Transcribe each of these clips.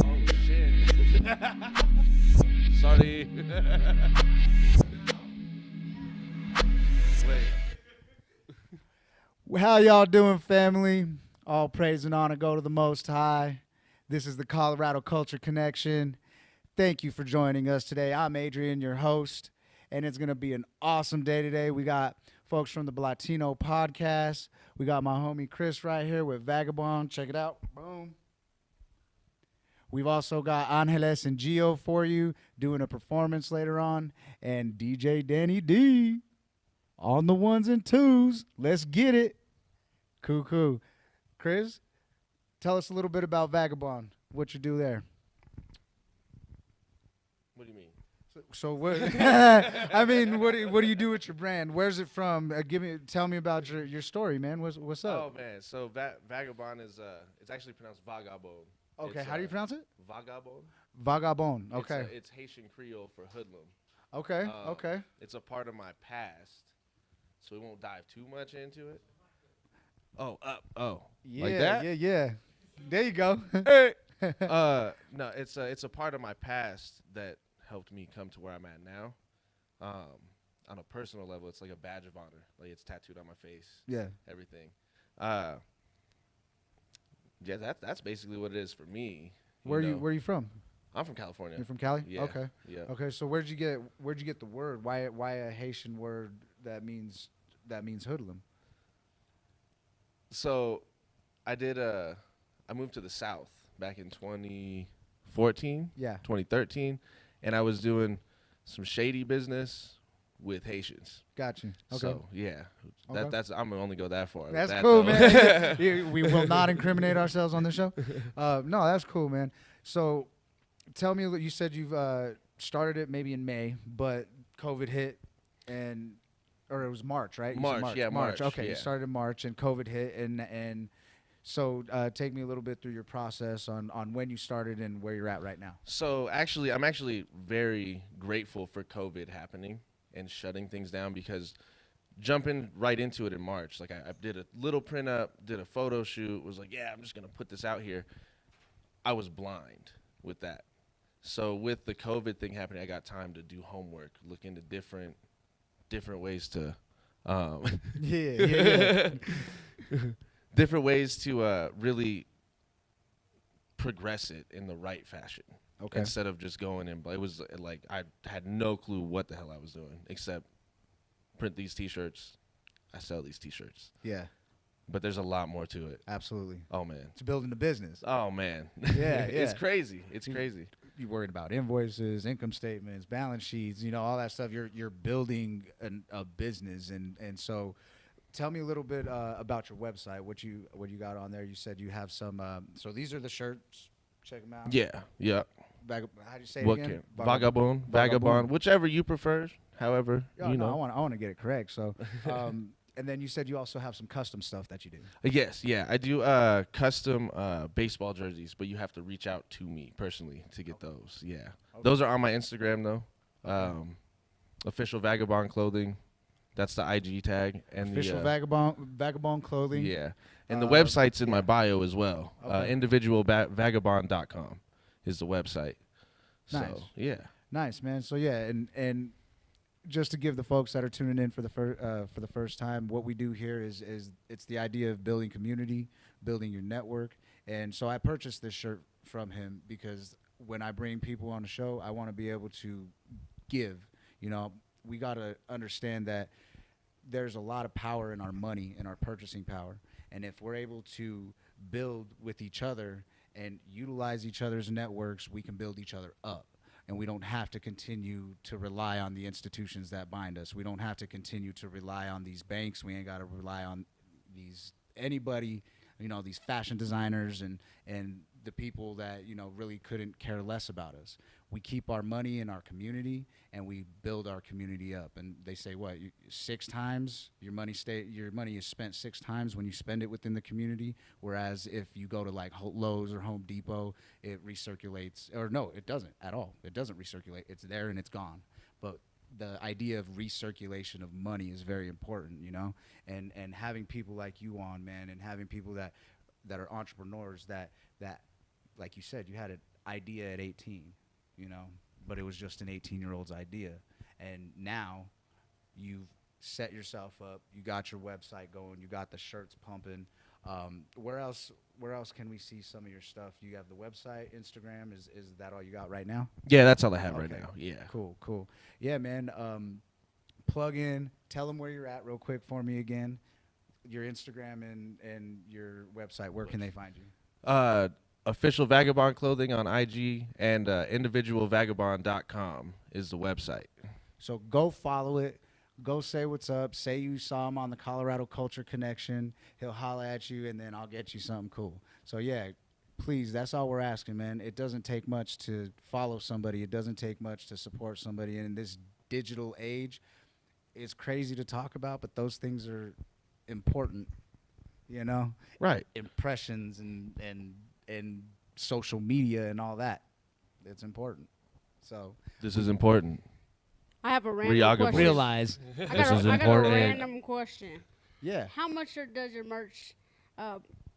Oh shit. Sorry. Wait. How y'all doing, family? All praise and honor go to the Most High. This is the Colorado Culture Connection. Thank you for joining us today. I'm Adrian, your host, and it's going to be an awesome day today. We got folks from the Blatino Podcast. We got my homie Chris right here with Vagabon. Check it out. Boom. We've also got Angeles and Gio for you doing a performance later on, and DJ Dani D on the ones and twos. Let's get it. Cool. Chris, tell us a little bit about Vagabon, what you do there. What do you mean? So what? I mean, what do you do with your brand? Where's it from? Tell me about your story, man. What's up? Oh man, so Vagabon is it's actually pronounced Vagabon. Okay, how do you pronounce it? Vagabon. Vagabon. Okay. It's Haitian Creole for hoodlum. Okay. It's a part of my past, so we won't dive too much into it. Oh, Yeah, like that? Yeah. There you go. Hey. No, it's a part of my past that helped me come to where I'm at now. On a personal level, it's like a badge of honor. Like it's tattooed on my face. Yeah. Everything. Yeah, that's basically what it is for me. Where are you from? I'm from California. You're from Cali? Yeah. Okay. Yeah. Okay, so where'd you get the word? Why a Haitian word that means hoodlum? So, I moved to the South back in 2014. Yeah. 2013, and I was doing some shady business with Haitians. Got you. Okay. So yeah, Okay. that's I'm gonna only go that far. That's that, cool, though. man. We will not incriminate ourselves on the show. No, that's cool, man. So, tell me, you said you've started it maybe in May, but COVID hit, or it was March, right? You said March. Okay, yeah. You started in March, and COVID hit, and so take me a little bit through your process on when you started and where you're at right now. So actually, I'm actually very grateful for COVID happening and shutting things down, because jumping right into it in March, like I did a little print up, did a photo shoot, was like, yeah, I'm just going to put this out here. I was blind with that. So with the COVID thing happening, I got time to do homework, look into different ways to, Yeah. different ways to really progress it in the right fashion. Okay. Instead of just going in, it was like I had no clue what the hell I was doing except print these T-shirts. I sell these T-shirts. Yeah. But there's a lot more to it. Absolutely. Oh man. It's building a business. Oh man. Yeah. It's crazy. It's crazy. You're worried about invoices, income statements, balance sheets, all that stuff. You're building a business, and so tell me a little bit about your website. What you got on there? You said you have some. So these are the shirts. Check them out. Yeah. Yeah. How do you say it What again? Vagabond, whichever you prefer. However, I want to get it correct. So, and then you said you also have some custom stuff that you do. Yes, yeah, I do custom baseball jerseys, but you have to reach out to me personally to get those. Yeah, those are on my Instagram though. Official Vagabond Clothing, that's the IG tag, and Official Vagabond Clothing. Yeah, and the website's in my bio as well. Okay. Individualvagabond.com is the website. Nice. So yeah, Nice, man. So yeah, and just to give the folks that are tuning in for the first time, what we do here is it's the idea of building community, building your network. And so I purchased this shirt from him because when I bring people on the show, I want to be able to give. We got to understand that there's a lot of power in our money and our purchasing power. And if we're able to build with each other and utilize each other's networks, we can build each other up. And we don't have to continue to rely on the institutions that bind us. We don't have to continue to rely on these banks. We ain't got to rely on anybody, these fashion designers and the people that, really couldn't care less about us. We keep our money in our community and we build our community up. And they say, what, 6 times your money is spent 6 times when you spend it within the community. Whereas if you go to like Lowe's or Home Depot, it recirculates, or no, it doesn't at all. It doesn't recirculate. It's there and it's gone. But the idea of recirculation of money is very important, and having people like you on, man, and having people that are entrepreneurs that like you said, you had an idea at 18, you know, but it was just an 18-year-old's idea. And now you've set yourself up. You got your website going. You got the shirts pumping. Where else can we see some of your stuff? You have the website, Instagram. Is that all you got right now? Yeah, that's all I have right now. Yeah. Cool. Yeah, man. Plug in. Tell them where you're at real quick for me again. Your Instagram and your website. Where can they find you? Official Vagabon clothing on IG and individualvagabond.com is the website. So go follow it. Go say what's up. Say you saw him on the Colorado Culture Connection. He'll holler at you, and then I'll get you something cool. So, yeah, please, that's all we're asking, man. It doesn't take much to follow somebody. It doesn't take much to support somebody. And in this digital age, it's crazy to talk about, but those things are important, you know? Right. Impressions and social media and all that. It's important. So this is important. I have a random question. Realize I this is got important. a random question. yeah. How much does your merch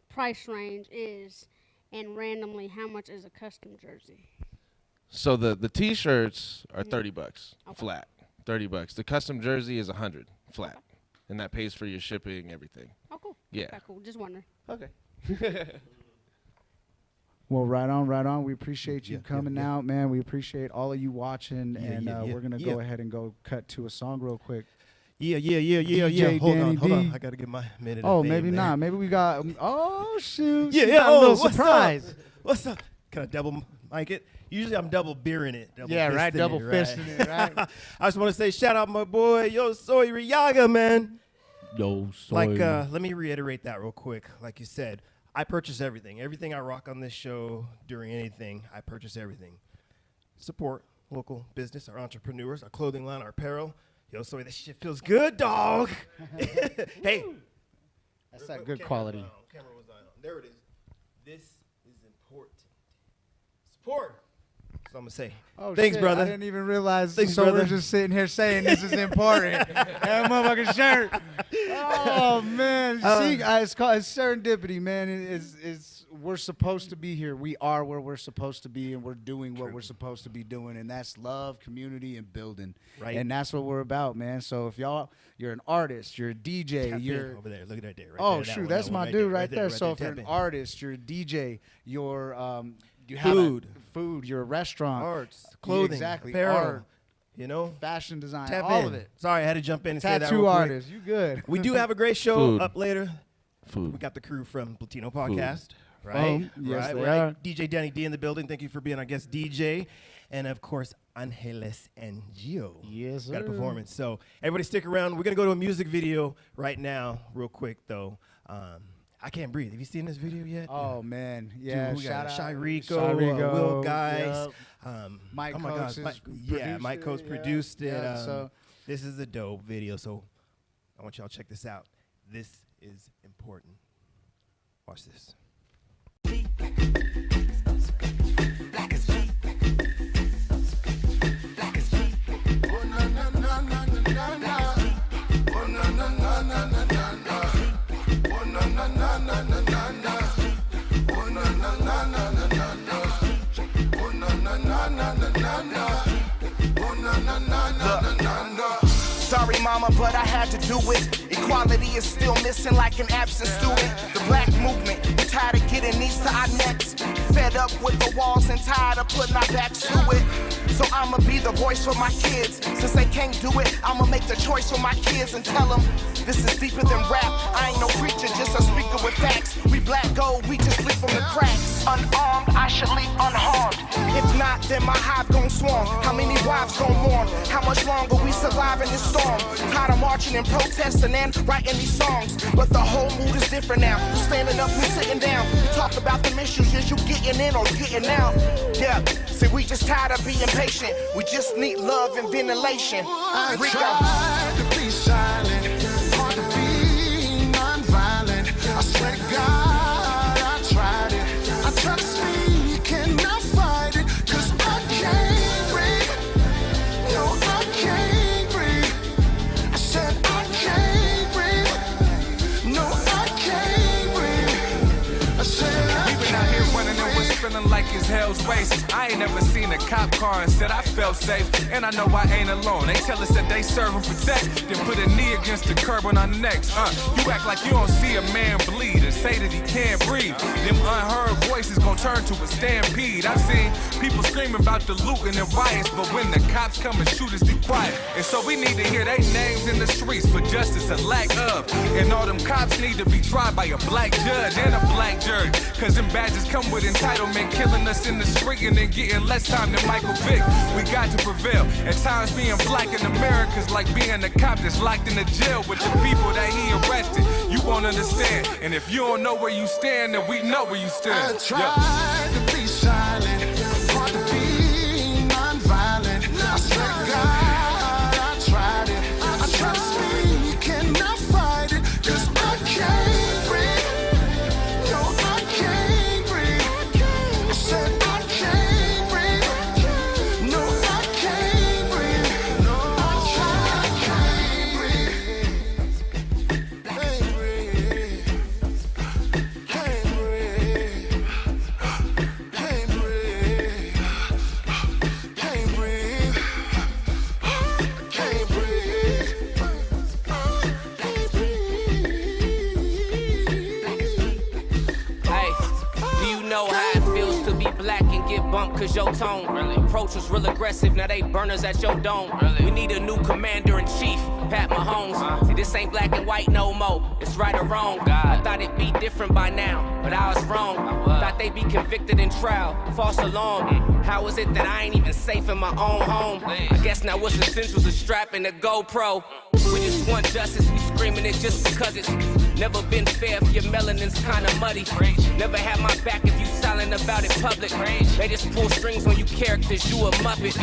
price range is, and randomly, how much is a custom jersey? So the T-shirts are $30 Okay. flat. $30. The custom jersey is $100 flat, and that pays for your shipping, everything. Oh, cool. Yeah. Okay, cool. Just wondering. Okay. Well, right on. We appreciate you coming out, man. We appreciate all of you watching, we're going to go ahead and go cut to a song real quick. Yeah. DJ Hold Dani on. D. I got to get my minute Oh, of fame, maybe man. not. Maybe we got, oh, shoot. Yeah, She yeah. got a little What's surprise. up? What's up? Can I double mic it? Usually I'm double beering it. Yeah, right. Double fisting it, right? I just want to say shout out my boy, Yo Soy Riaga, man. Yo, soy. Like, let me reiterate that real quick. Like you said, I purchase everything. Everything I rock on this show, during anything, I purchase everything. Support local business, our entrepreneurs, our clothing line, our apparel. Yo, Soy, this shit feels good, dog. Hey. That's that good quality. Camera was on. There it is. This is important. Support. That's what I'm going to say. Oh, Thanks, shit. brother. I didn't even realize. Thanks, so brother. we're just sitting here saying this is important. That motherfucking shirt. Oh, man. See, it's called serendipity, man. It's we're supposed to be here. We are where we're supposed to be, and we're doing what we're supposed to be doing, and that's love, community, and building. Right. And that's what we're about, man. So if you're an artist, you're a DJ, Tap you're in over there. Look at that there. Right oh there, shoot, one, that's that my one dude right there. right So if you're Tap an in. artist, you're a DJ, you're you have food, you're a restaurant, Arts, clothing, exactly, apparel, art, you know, fashion design, tap all in. of it. Sorry, I had to jump in and say that Tattoo real quick. artist, you good? We do have a great show Food. up later. We Food. got the crew from Blatino Podcast, right? Yes, right, they right. are. DJ Dani D in the building. Thank you for being our guest DJ, and of course Angeles Gio. Yes, Got a sir. performance. So everybody stick around. We're gonna go to a music video right now, real quick though. I Can't Breathe. Have you seen this video yet? Oh man, yeah. Dude, we shout got out Shy Rico, Shy Rico, Will Guys, yep. Mike oh my Coates gosh, is Mike Coates producer, produced it. yeah, so This is a dope video, so I want y'all to check this out. This is important. Watch this. Sorry, mama, but I had to do it. Equality is still missing like an absent student. The black movement, we're tired of getting these to our necks. Fed up with the walls and tired of putting our backs to it. So I'ma be the voice for my kids. Since they can't do it, I'ma make the choice for my kids and tell them this is deeper than rap. I ain't no preacher, just a speaker with facts. We black gold, we just live from the cracks. Unarmed, I should leave unharmed. If not, then my hive gon' swarm. How many wives gon' mourn? How much longer we survive in this storm? Tired of marching and protesting and writing these songs. But the whole mood is different now. You standing up, we sitting down. We talk about them issues, is you getting in or getting out? Yeah, see, we just tired of being patient. We just need love and ventilation. I Rico. tried to be silent, hard to be nonviolent. I swear to God, I tried it. I tried to speak and I fight it, 'cause I can't breathe. No, I can't breathe. I said I can't breathe. No, I can't breathe. I said I We've been out here running and whispering like it's hell's race. I ain't never seen a cop car and said I felt safe. And I know I ain't alone. They tell us that they serve and protect, then put a knee against the curb on our necks. You act like you don't see a man bleed and say that he can't breathe. Them unheard voices gon' turn to a stampede. I've seen people screaming about the looting and riots, but when the cops come and shoot us, be quiet. And so we need to hear their names in the streets for justice, a lack of. And all them cops need to be tried by a black judge and a black jury. Cause them badges come with entitlement, killing us in the street and then getting less time than Michael Vick. We got to prevail. At times being black in America's like being a cop that's locked in a jail with the people that he arrested. You won't understand. And if you don't know where you stand, then we know where you stand. I tried to be silent, hard to be non-violent. I swear to God, I tried it. I tried to speak and I fight it, cause I can't breathe. No, I can't breathe. I said I can't breathe. No, I can't breathe. No, I can't breathe. Can't breathe. Can't breathe. Can't breathe. Can't breathe. Can't Hey, do you know how it feels to be black and get bumped cause your tone? Approach was real aggressive, now they burners at your dome. We need a new commander-in-chief, Pat Mahomes. See, this ain't black and white no more, it's right or wrong. I thought it'd be different by now, but I was wrong. Thought they'd be convicted in trial, false alarm. How is it that I ain't even safe in my own home? I guess now what's essential is strapping a GoPro. We just want justice, we screaming it just because it's never been fair if your melanin's kinda muddy. Never had my back if you silent about it public. They just pull strings on you characters, you a Muppet.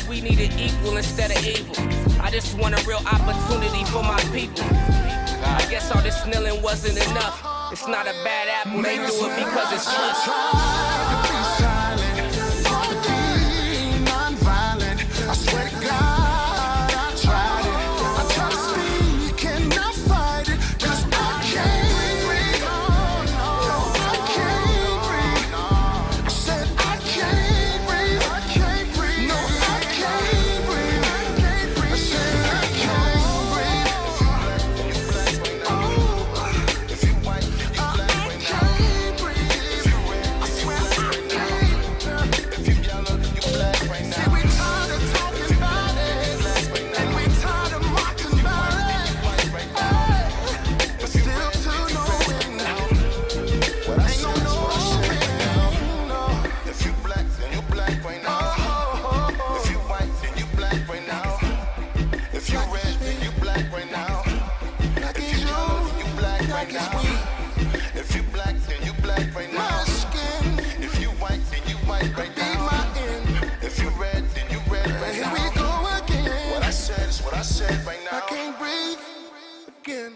We need it equal instead of evil. I just want a real opportunity for my people. I guess all this kneeling wasn't enough. It's not a bad apple, they do it because it's us. Tried to be silent, hard to be non-violent. I swear to God, I tried it. I tried to speak and I fight it, cause I can't breathe. No, I can't breathe. I said I can't breathe. I can't breathe. No, I can't breathe. I said I can't breathe. If you white, you black right now. If you red, I swear I can't. If you yellow, you black right now. See, we tired of talking about it, and we tired of mocking about it. But still to know it now. What I said is what I said now. If you black, then you black right now. If you white, then you black right now. If you red, then you black right now. If you yellow, then you black right now. If you black, then you black right now. If you white, then you white right now. If you red, then you red right now. Here we go again. What I said is what I said right now. I can't breathe again.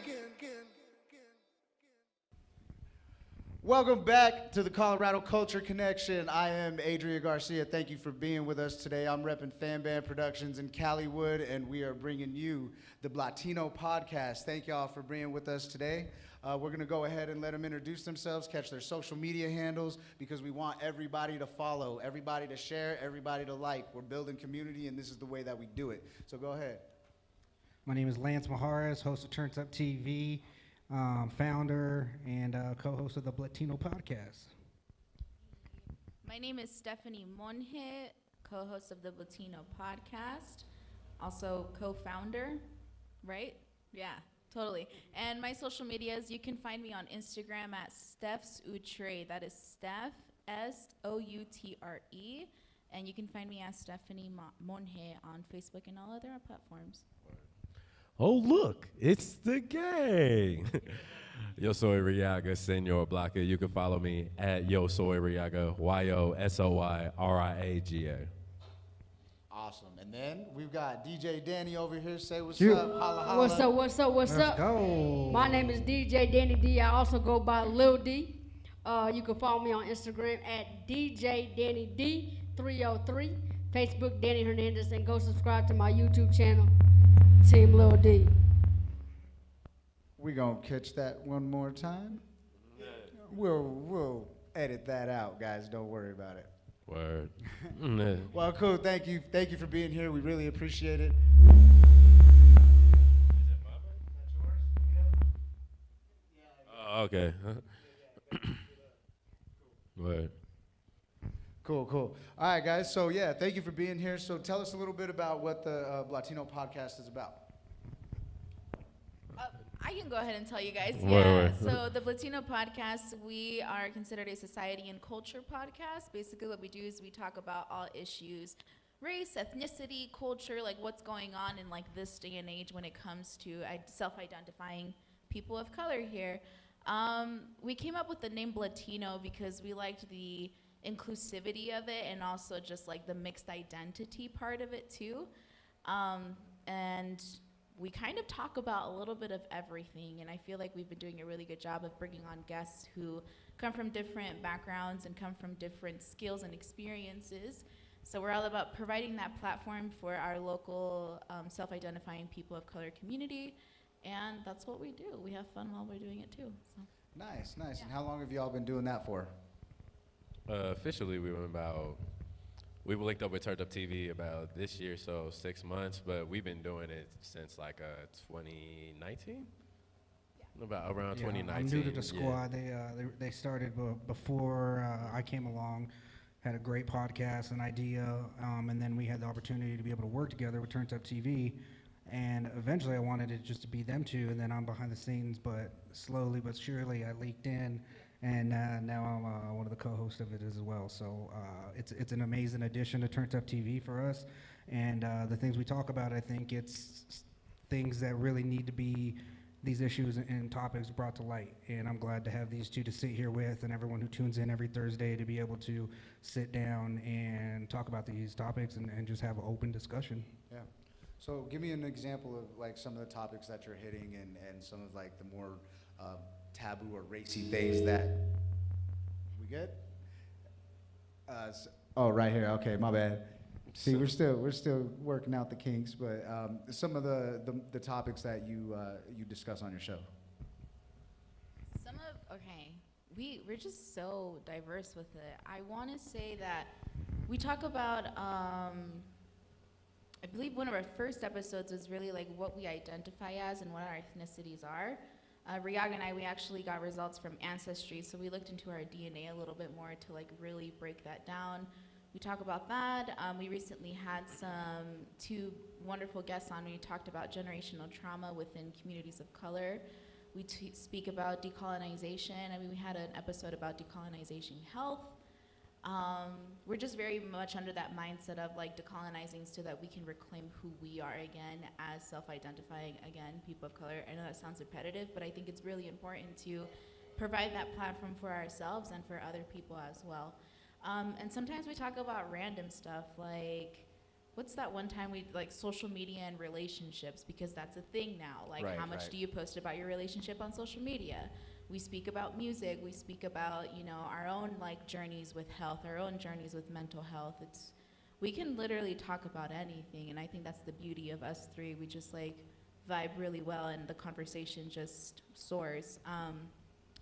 Welcome back to the Colorado Culture Connection. I am Adrian Garcia. Thank you for being with us today. I'm repping FamBAM Productions in CALLYWOOD, and we are bringing you the Blatino Podcast. Thank y'all for being with us today. We're going to go ahead and let them introduce themselves, catch their social media handles, because we want everybody to follow, everybody to share, everybody to like. We're building community, and this is the way that we do it. So go ahead. My name is Lance Maharas, host of Turns Up TV, founder and co-host of the Blatino Podcast. My name is Stephanie Monje, co-host of the Blatino Podcast, also co-founder, right? Yeah, totally. And my social medias, you can find me on Instagram at Steph's Outre. That is Steph, S-O-U-T-R-E. And you can find me as Stephanie Monje on Facebook and all other platforms. Oh, look, it's the gang. Yo soy Riaga, Senor Blanca. You can follow me at Yo Soy Riaga, YOSOYRIAGA. Awesome. And then we've got DJ Danny over here. Say what's You. up. Holla, holla. What's up, what's up, what's Let's up? go. My name is DJ Dani D. I also go by Lil D. You can follow me on Instagram at DJ Dani D 303, Facebook Danny Hernandez, and go subscribe to my YouTube channel, Team Lil D. We gonna catch that one more time. Whoa, whoa. edit that out, guys. Don't worry about it. Word. Well, cool. Thank you for being here. We really appreciate it. Oh, okay. Word. Cool. All right, guys. So, yeah, thank you for being here. So tell us a little bit about what the Blatino Podcast is about. I can go ahead and tell you guys. Word. So the Blatino Podcast, we are considered a society and culture podcast. Basically what we do is we talk about all issues, race, ethnicity, culture, like what's going on in like this day and age when it comes to self-identifying people of color here. We came up with the name Blatino because we liked the inclusivity of it and also just like the mixed identity part of it too. And we kind of talk about a little bit of everything, and I feel like we've been doing a really good job of bringing on guests who come from different backgrounds and come from different skills and experiences. So we're all about providing that platform for our local self-identifying people of color community, and that's what we do. We have fun while we're doing it too. So. Nice. Yeah. And how long have you all been doing that for? Officially, we were linked up with Turned Up TV about this year, so 6 months, but we've been doing it since like 2019? Yeah. About around 2019. I'm new to the squad. They started before I came along, had a great podcast, an idea, and then we had the opportunity to be able to work together with Turned Up TV. And eventually I wanted it just to be them two, and then I'm behind the scenes, but slowly but surely I leaked in. And now I'm one of the co-hosts of it as well. So it's an amazing addition to Turned Up TV for us. And the things we talk about, I think it's things that really need to be, these issues and topics brought to light. And I'm glad to have these two to sit here with, and everyone who tunes in every Thursday to be able to sit down and talk about these topics and just have an open discussion. Yeah. So give me an example of like some of the topics that you're hitting and some of like the more taboo or racy things that we good? Right here. Okay, my bad. See, we're still working out the kinks, but some of the topics that you discuss on your show. We're just so diverse with it. I want to say that we talk about. I believe one of our first episodes was really like what we identify as and what our ethnicities are. Riaga and I, we actually got results from Ancestry, so we looked into our DNA a little bit more to like really break that down. We talk about that. We recently had two wonderful guests on. We talked about generational trauma within communities of color. We speak about decolonization. We had an episode about decolonization health. We're just very much under that mindset of like decolonizing so that we can reclaim who we are again as self-identifying, again, people of color. I know that sounds repetitive, but I think it's really important to provide that platform for ourselves and for other people as well. And sometimes we talk about random stuff like, what's that one time we, like social media and relationships, because that's a thing now. Like how much do you post about your relationship on social media? We speak about music, we speak about, our own like journeys with health, our own journeys with mental health. We can literally talk about anything, and I think that's the beauty of us three. We just like vibe really well, and the conversation just soars.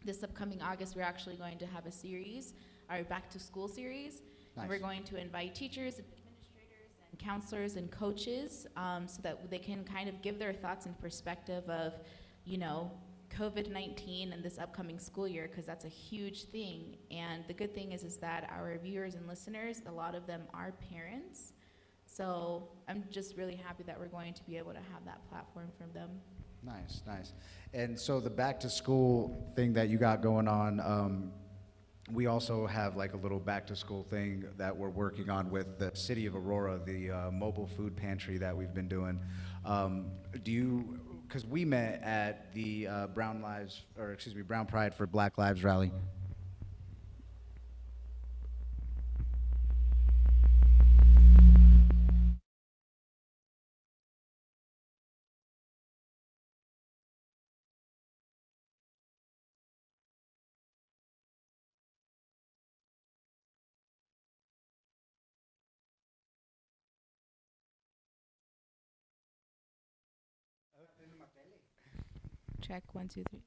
This upcoming August, we're actually going to have a series, our back to school series. Nice. And we're going to invite teachers, administrators, and counselors and coaches so that they can kind of give their thoughts and perspective of, COVID-19 and this upcoming school year, because that's a huge thing. And the good thing is that our viewers and listeners, a lot of them are parents. So I'm just really happy that we're going to be able to have that platform from them. Nice. And so the back to school thing that you got going on, we also have like a little back to school thing that we're working on with the city of Aurora, the mobile food pantry that we've been doing. Because we met at the Brown Pride for Black Lives rally. Check 1, 2, 3.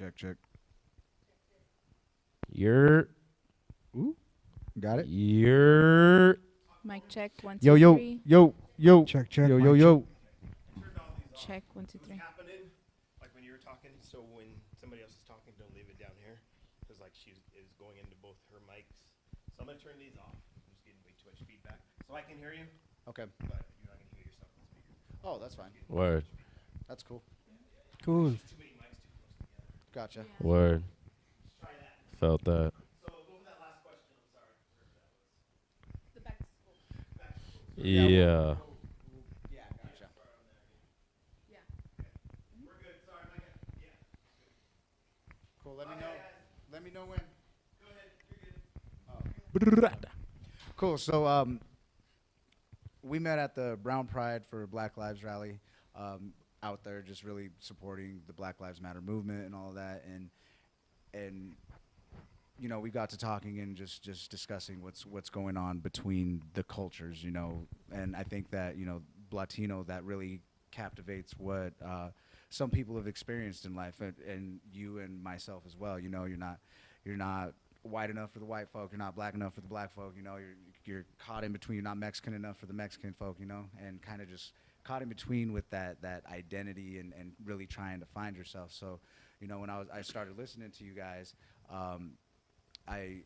Check. You're. Ooh, got it. You're. Mic check. 1, 2, Yo, yo, 3. yo. Check. Yo, mic yo, yo. Check. 1, 2, 3. Happening, like when you were talking, so when somebody else is talking, don't leave it down here, because like she is going into both her mics. So I'm gonna turn these off. I'm just getting way too much feedback, so I can hear you, Okay. but you're not gonna hear yourself on speaker. Oh, that's fine. Word. That's cool. Cool. Too many mics too close together. Gotcha. Word. Try that. Felt that. So what was that last question? I'm sorry. The back to school. Yeah. Yeah, gotcha. Yeah. We're good. Sorry, Mike. Yeah. Cool. Let me know. Let me know when. Go ahead. You're good. Cool. So we met at the Brown Pride for Black Lives rally out there, just really supporting the Black Lives Matter movement and all of that, and you know, we got to talking and just discussing what's going on between the cultures, you know, and I think that, you know, Blatino, that really captivates what some people have experienced in life, and you and myself as well. You know, you're not white enough for the white folk, you're not black enough for the black folk, you know, you're caught in between, you're not Mexican enough for the Mexican folk, you know, and kind of just caught in between with that identity and really trying to find yourself. So, you know, when I started listening to you guys, I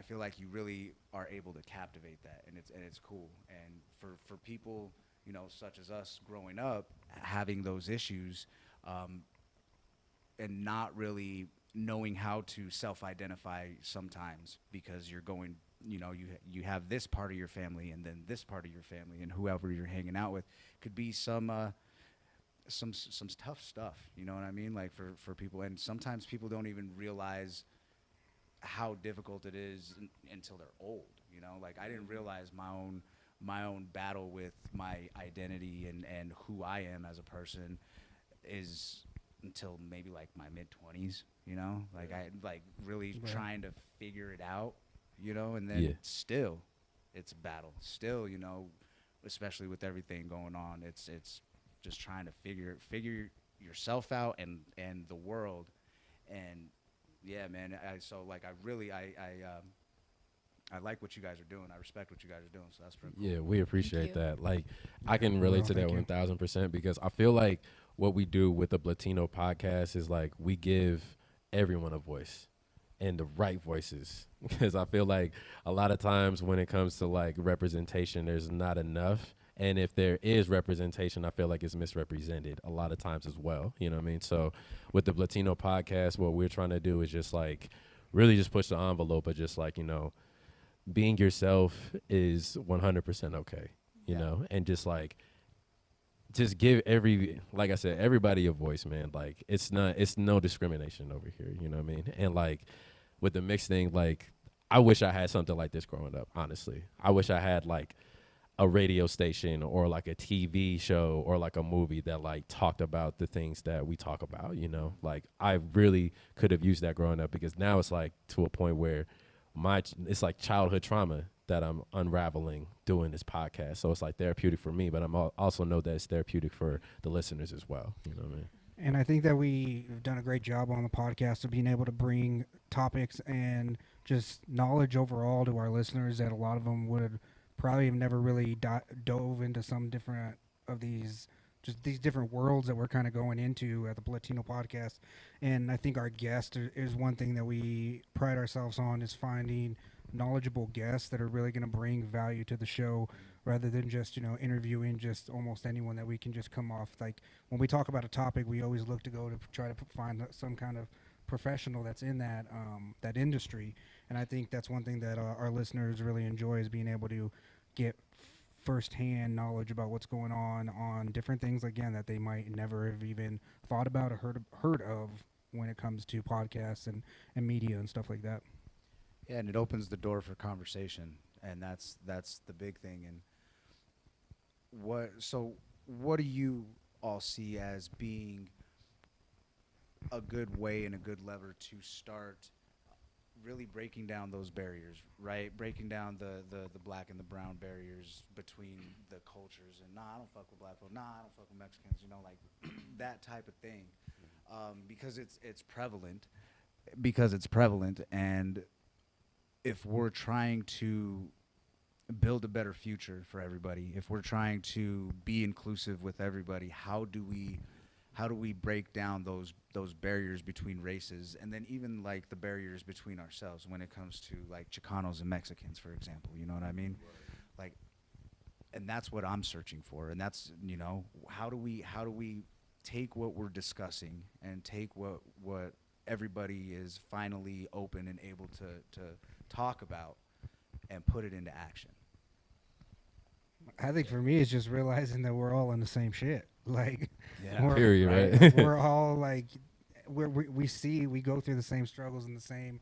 feel like you really are able to captivate that, and it's cool. And for people, you know, such as us growing up, having those issues, and not really knowing how to self-identify sometimes, because you're going, you know, you have this part of your family and then this part of your family, and whoever you're hanging out with could be some tough stuff, you know what I mean? Like for people, and sometimes people don't even realize how difficult it is until they're old, you know? Like, I didn't realize my own battle with my identity and who I am as a person is until maybe like my mid-20s, you know? Like, I really trying to figure it out, you know? And then still, it's a battle. Still, you know, especially with everything going on, it's just trying to figure yourself out and the world. And yeah, man, I like what you guys are doing. I respect what you guys are doing, so that's pretty cool. Yeah, we appreciate that. Like, I can relate to that 1,000%, because I feel like what we do with the Blatino podcast is like we give everyone a voice, and the right voices, because I feel like a lot of times when it comes to like representation, there's not enough. And if there is representation, I feel like it's misrepresented a lot of times as well. You know what I mean? So with the Blatino podcast, what we're trying to do is just like really just push the envelope, but just like, you know, being yourself is 100% okay, you know, and just like, just give like I said, everybody a voice, man. Like, it's no discrimination over here. You know what I mean? And like with the mixed thing, like, I wish I had something like this growing up, honestly. I wish I had like a radio station or like a TV show or like a movie that like talked about the things that we talk about, you know? Like, I really could have used that growing up, because now it's like to a point where it's like childhood trauma that I'm unraveling doing this podcast. So it's like therapeutic for me, but I'm also know that it's therapeutic for the listeners as well. You know what I mean? And I think that we've done a great job on the podcast of being able to bring topics and just knowledge overall to our listeners that a lot of them would probably have never really dove into some different of these different worlds that we're kind of going into at the Blatino podcast. And I think our guest is one thing that we pride ourselves on, is finding knowledgeable guests that are really going to bring value to the show, rather than just, you know, interviewing just almost anyone that we can just come off. Like, when we talk about a topic, we always look to go to try to find some kind of professional that's in that industry. And I think that's one thing that our listeners really enjoy, is being able to get firsthand knowledge about what's going on different things, again, that they might never have even thought about or heard of when it comes to podcasts and media and stuff like that. Yeah, and it opens the door for conversation, and that's the big thing. And what do you all see as being a good way and a good lever to start really breaking down those barriers, right? Breaking down the black and the brown barriers between the cultures, and I don't fuck with black folk, I don't fuck with Mexicans, you know, like that type of thing. because it's prevalent. Because it's prevalent, and if we're trying to build a better future for everybody, if we're trying to be inclusive with everybody, how do we break down those barriers between races, and then even like the barriers between ourselves when it comes to like Chicanos and Mexicans, for example, you know what I mean? Like, and that's what I'm searching for, and that's, you know, how do we take what we're discussing and take what everybody is finally open and able to talk about and put it into action. I think for me, it's just realizing that we're all in the same shit. Like, Period, right? We're all like, we go through the same struggles and the same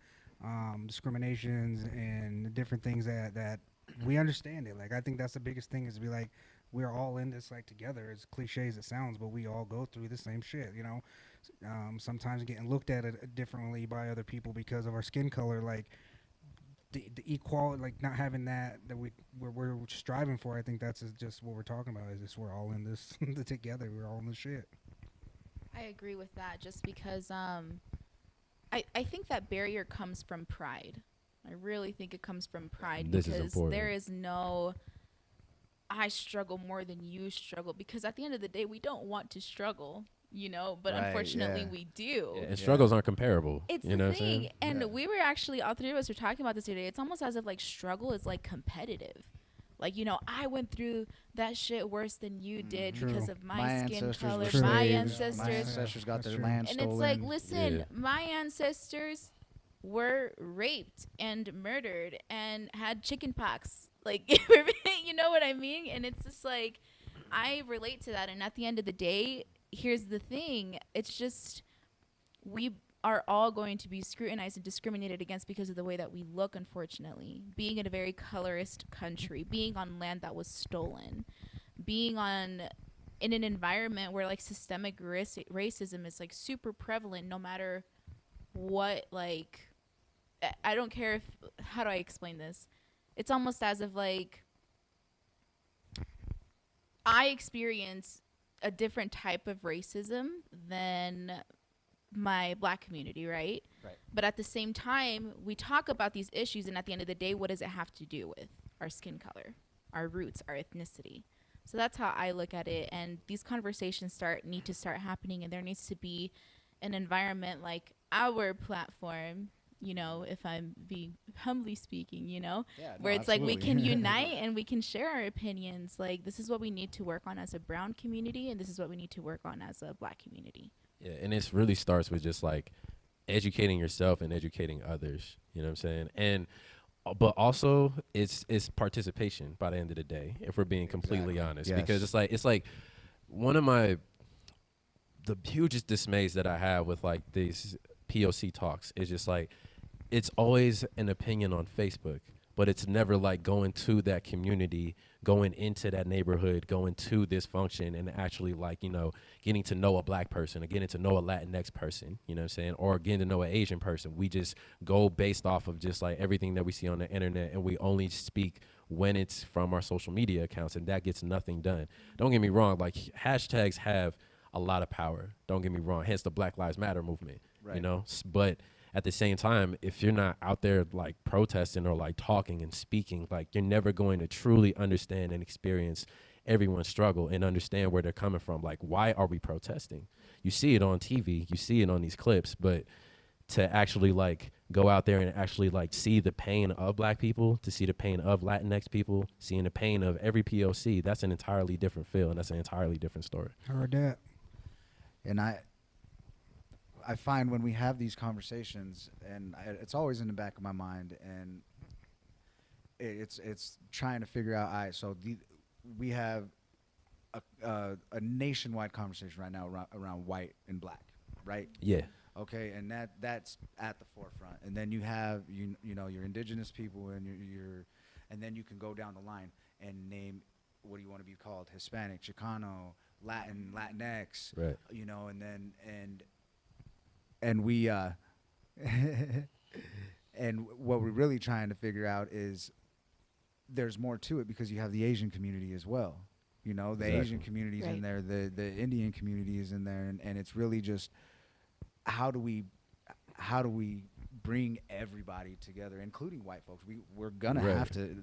discriminations and the different things that we understand it. Like, I think that's the biggest thing, is to be like, we're all in this like together. As cliche as it sounds, but we all go through the same shit, you know. Sometimes getting looked at it differently by other people because of our skin color, like the equality, like not having that we're striving for. I think that's just what we're talking about, is just we're all in this together. We're all in the shit. I agree with that, just because I think that barrier comes from pride. I really think it comes from pride, because there is no I struggle more than you struggle, because at the end of the day, we don't want to struggle, you know, but unfortunately we do. Yeah, and struggles aren't comparable. It's you know what I'm saying? And we were actually, all three of us were talking about this today. It's almost as if like struggle is like competitive. Like, you know, I went through that shit worse than you did because of my skin color. My ancestors got their land and stolen. it's like, listen, my ancestors were raped and murdered and had chicken pox. Like, you know what I mean? And it's just like, I relate to that. And at the end of the day, here's the thing. It's just, we are all going to be scrutinized and discriminated against because of the way that we look, unfortunately. Being in a very colorist country, being on land that was stolen, being in an environment where like systemic racism is like super prevalent, no matter what, like, I don't care if, how do I explain this? It's almost as if like I experience a different type of racism than my black community, right? But at the same time, we talk about these issues, and at the end of the day, what does it have to do with our skin color, our roots, our ethnicity? So that's how I look at it, and these conversations need to start happening, and there needs to be an environment like our platform, you know, if I'm being humbly speaking, you know, where it's absolutely. Like we can unite and we can share our opinions. Like, this is what we need to work on as a brown community, and this is what we need to work on as a black community. Yeah, and it really starts with just like educating yourself and educating others, you know what I'm saying? And but also it's participation by the end of the day, if we're being completely honest. Because it's like one of the hugest dismays that I have with like these POC talks is just like, it's always an opinion on Facebook, but it's never like going to that community, going into that neighborhood, going to this function and actually like, you know, getting to know a black person or getting to know a Latinx person, you know what I'm saying? Or getting to know an Asian person. We just go based off of just like everything that we see on the internet, and we only speak when it's from our social media accounts, and that gets nothing done. Don't get me wrong, like hashtags have a lot of power. Don't get me wrong, hence the Black Lives Matter movement, you know? But at the same time, if you're not out there like protesting or like talking and speaking, like you're never going to truly understand and experience everyone's struggle and understand where they're coming from. Like, why are we protesting? You see it on TV, you see it on these clips, but to actually like go out there and actually like see the pain of black people, to see the pain of Latinx people, seeing the pain of every POC, that's an entirely different feel, and that's an entirely different story. I heard that. And I find when we have these conversations, and it's always in the back of my mind, and it's trying to figure out, so we have a nationwide conversation right now around white and black, right? Yeah. Okay, and that's at the forefront, and then you have you know your indigenous people, and and then you can go down the line and name, what do you want to be called? Hispanic, Chicano, Latin, Latinx, right? You know, and we and what we're really trying to figure out is there's more to it, because you have the Asian community as well. You know, the Asian community's in there, the Indian community is in there, and it's really just how do we bring everybody together, including white folks? We're gonna have to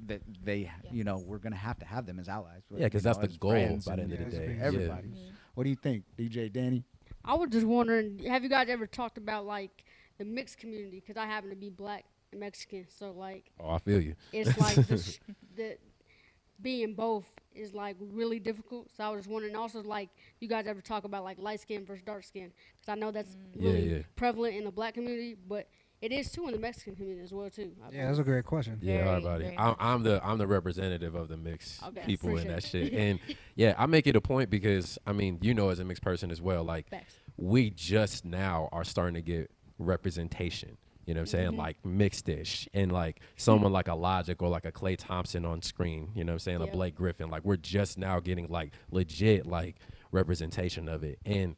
we're gonna have them as allies. Yeah, because that's the goal by the end of the day. Everybody. What do you think, DJ Danny? I was just wondering, have you guys ever talked about like the mixed community? Because I happen to be black and Mexican, so like. Oh, I feel you. It's like the being both is like really difficult. So I was just wondering, also like, you guys ever talk about like light skin versus dark skin? Because I know that's really prevalent in the black community, but it is too in the Mexican community as well too. Yeah, that's a great question. Yeah, all right, buddy. I'm the representative of the mixed people in that shit, and yeah, I make it a point because I mean, as a mixed person as well, like we just now are starting to get representation. You know what I'm saying? Like mixed-ish, and like someone like a Logic or like a Klay Thompson on screen. You know what I'm saying? A Blake Griffin. Like we're just now getting like legit like representation of it, and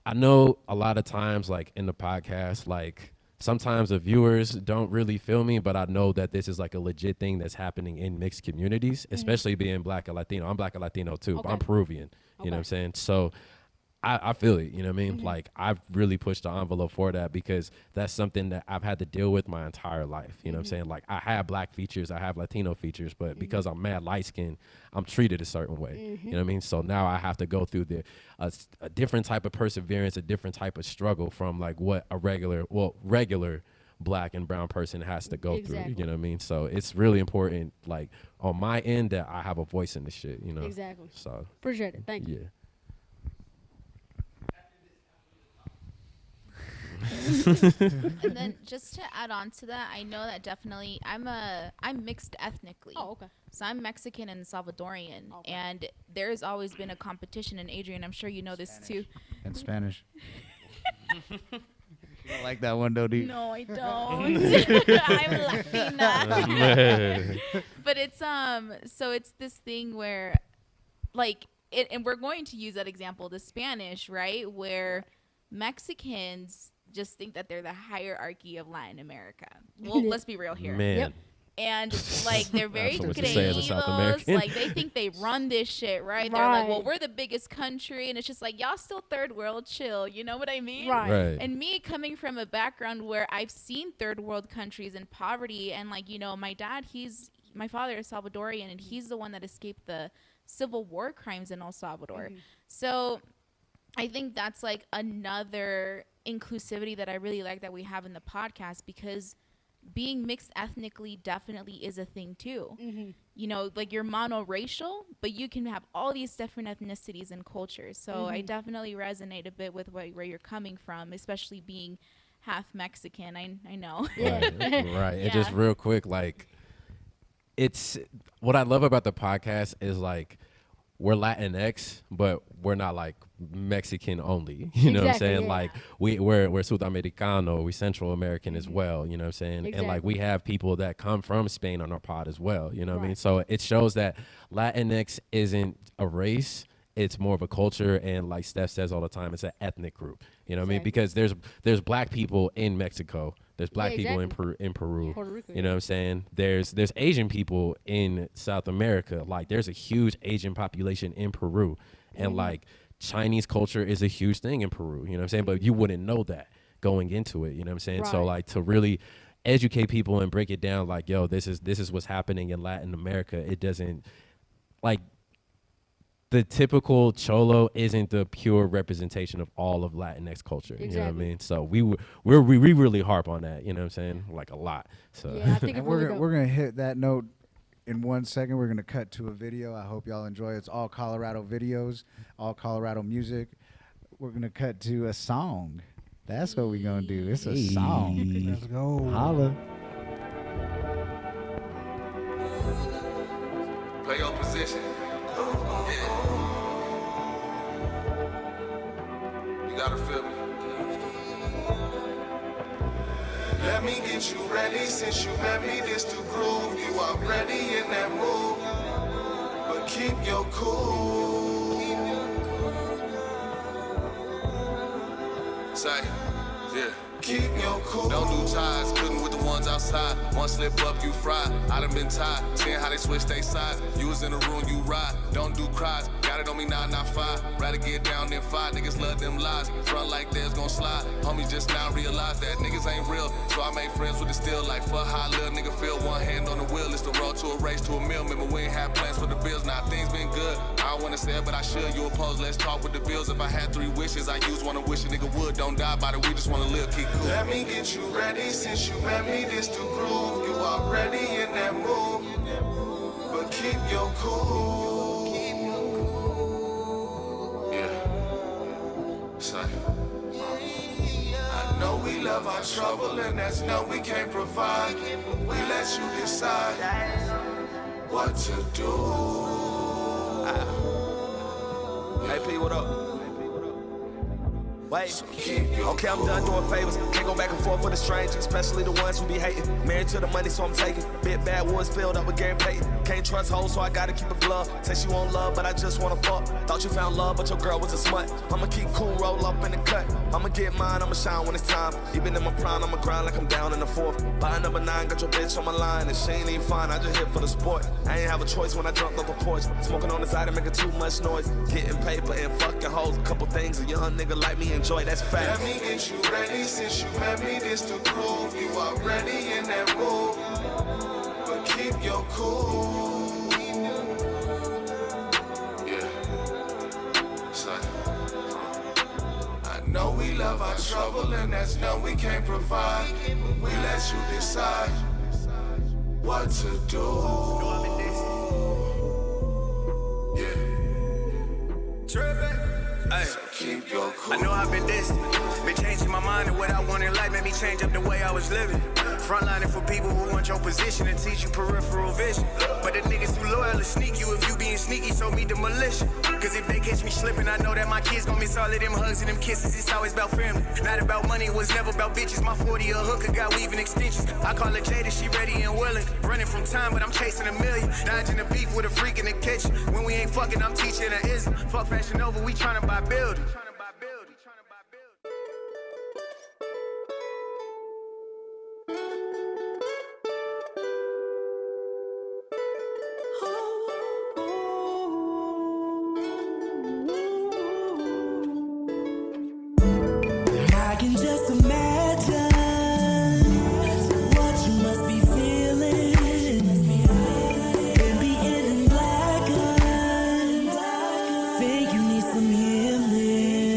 I know a lot of times like in the podcast like. Sometimes the viewers don't really feel me, but I know that this is like a legit thing that's happening in mixed communities, especially being black and Latino. I'm black and Latino too, but I'm Peruvian, you know what I'm saying? So I feel it, you know what I mean? Like I've really pushed the envelope for that because that's something that I've had to deal with my entire life, you know what I'm saying? Like I have black features, I have Latino features, but because I'm mad light skinned, I'm treated a certain way, you know what I mean? So now I have to go through a different type of perseverance, a different type of struggle from like what a regular black and brown person has to go through, you know what I mean? So it's really important, like on my end, that I have a voice in this shit, you know? Exactly. So appreciate it. Thank you. Yeah. And then just to add on to that, I know that definitely I'm mixed ethnically. Oh, okay. So I'm Mexican and Salvadorian, and there's always been a competition. And Adrian, I'm sure you know this too. And Spanish. You don't like that one, though, do you? No, I don't. I'm Latina. But it's so it's this thing where, like, and we're going to use that example, the Spanish, right, where Mexicans just think that they're the hierarchy of Latin America. Well, let's be real here. Man. Yep. And like they're very creative. Like they think they run this shit, right? They're like, well, we're the biggest country, and it's just like y'all still third world, chill. You know what I mean? Right. And me coming from a background where I've seen third world countries in poverty, and like my father is Salvadorian, and he's the one that escaped the civil war crimes in El Salvador. So I think that's like another inclusivity that I really like that we have in the podcast, because being mixed ethnically definitely is a thing too. Like you're monoracial, but you can have all these different ethnicities and cultures. So I definitely resonate a bit with where you're coming from, especially being half Mexican. I know. Right. And just real quick, like it's what I love about the podcast is like we're Latinx, but we're not like Mexican only. You know what I'm saying? Yeah. Like we're Sudamericano, we Central American as well. You know what I'm saying? Exactly. And like we have people that come from Spain on our pod as well. You know what I mean? So it shows that Latinx isn't a race. It's more of a culture, and like Steph says all the time, it's an ethnic group. You know what I mean? Because there's black people in Mexico. There's black people in Peru. Puerto Rico, you know what I'm saying? There's Asian people in South America. Like there's a huge Asian population in Peru, and like Chinese culture is a huge thing in Peru. You know what I'm saying? But you wouldn't know that going into it. You know what I'm saying? So like to really educate people and break it down, like yo, this is what's happening in Latin America. It doesn't like. The typical Cholo isn't the pure representation of all of Latinx culture. You know what I mean? So we really harp on that. You know what I'm saying? Like a lot. So yeah, I think we're gonna hit that note in 1 second. We're gonna cut to a video. I hope y'all enjoy. It's all Colorado videos, all Colorado music. We're gonna cut to a song. That's what we're gonna do. It's a song. Let's go. Holla. Play your position. You gotta feel me. Let me get you ready since you met me. This the groove. You already in that mood, but keep your cool. Say, yeah. Keep your cool. Don't do ties, couldn't with the ones outside. One slip up, you fry. I done been tied, seeing how they switch they sides. You was in the room, you ride. Don't do cries, gotta Got it on me now, not five. Rather get down than five. Niggas love them lies. Front like theirs gon' slide. Homies just now realize that niggas ain't real. So I made friends with the still like fuck how little nigga feel. One hand on the wheel. It's the road to a race to a meal. Remember we ain't had plans for the bills. Now things been good. I don't wanna say it, but I should. You oppose, let's talk with the bills. If I had 3 wishes, I use one. I wish a nigga would. Don't die by it. We just wanna live, keep cool. Let me get you ready since you met me. This the groove. You already in that mood. But keep your cool. Yeah. Say. I know we love our trouble and that's no we can't provide. We let you decide what to do. Hey P, what up? Wait, okay, I'm done doing favors. Can't go back and forth with a stranger, especially the ones who be hating. Married to the money, so I'm taking. Big bad woods filled up with Gary Payton. Can't trust hoes, so I gotta keep a glove. Say she want love, but I just wanna fuck. Thought you found love, but your girl was a smut. I'ma keep cool, roll up in the cut. I'ma get mine, I'ma shine when it's time. Even in my prime, I'ma grind like I'm down in the fourth. Buy number 9, got your bitch on my line, and she ain't even fine. I just hit for the sport. I ain't have a choice when I jumped off the porch. Smoking on the side and making too much noise. Getting paper and fucking hoes. A couple things a young nigga like me enjoy. That's fact. Let me get you ready since you met me. This the groove. You already in that mood. But keep your cool. Yeah. Say. I know we love our trouble and that's no we can't provide. We let you decide what to do. Yeah. Trippin'. Ay. So keep your cool. I know I've been distant, been changing my mind and what I want in life made me change up the way I was living. Frontlining for people who want your position and teach you peripheral vision. But the niggas too loyal to sneak you if you being sneaky, so meet the militia. Cause if they catch me slipping, I know that my kids gon' miss all of them hugs and them kisses. It's always about family, not about money, it was never about bitches. My 40 a hooker got weaving extensions. I call her Jada, she ready and willing. Running from time, but I'm chasing a million. Dodging a beef with a freak in the kitchen. When we ain't fucking, I'm teaching her ism. Fuck Fashion Nova, we tryna buy building. I can just imagine what you must be feeling. And being in black and think you need some healing.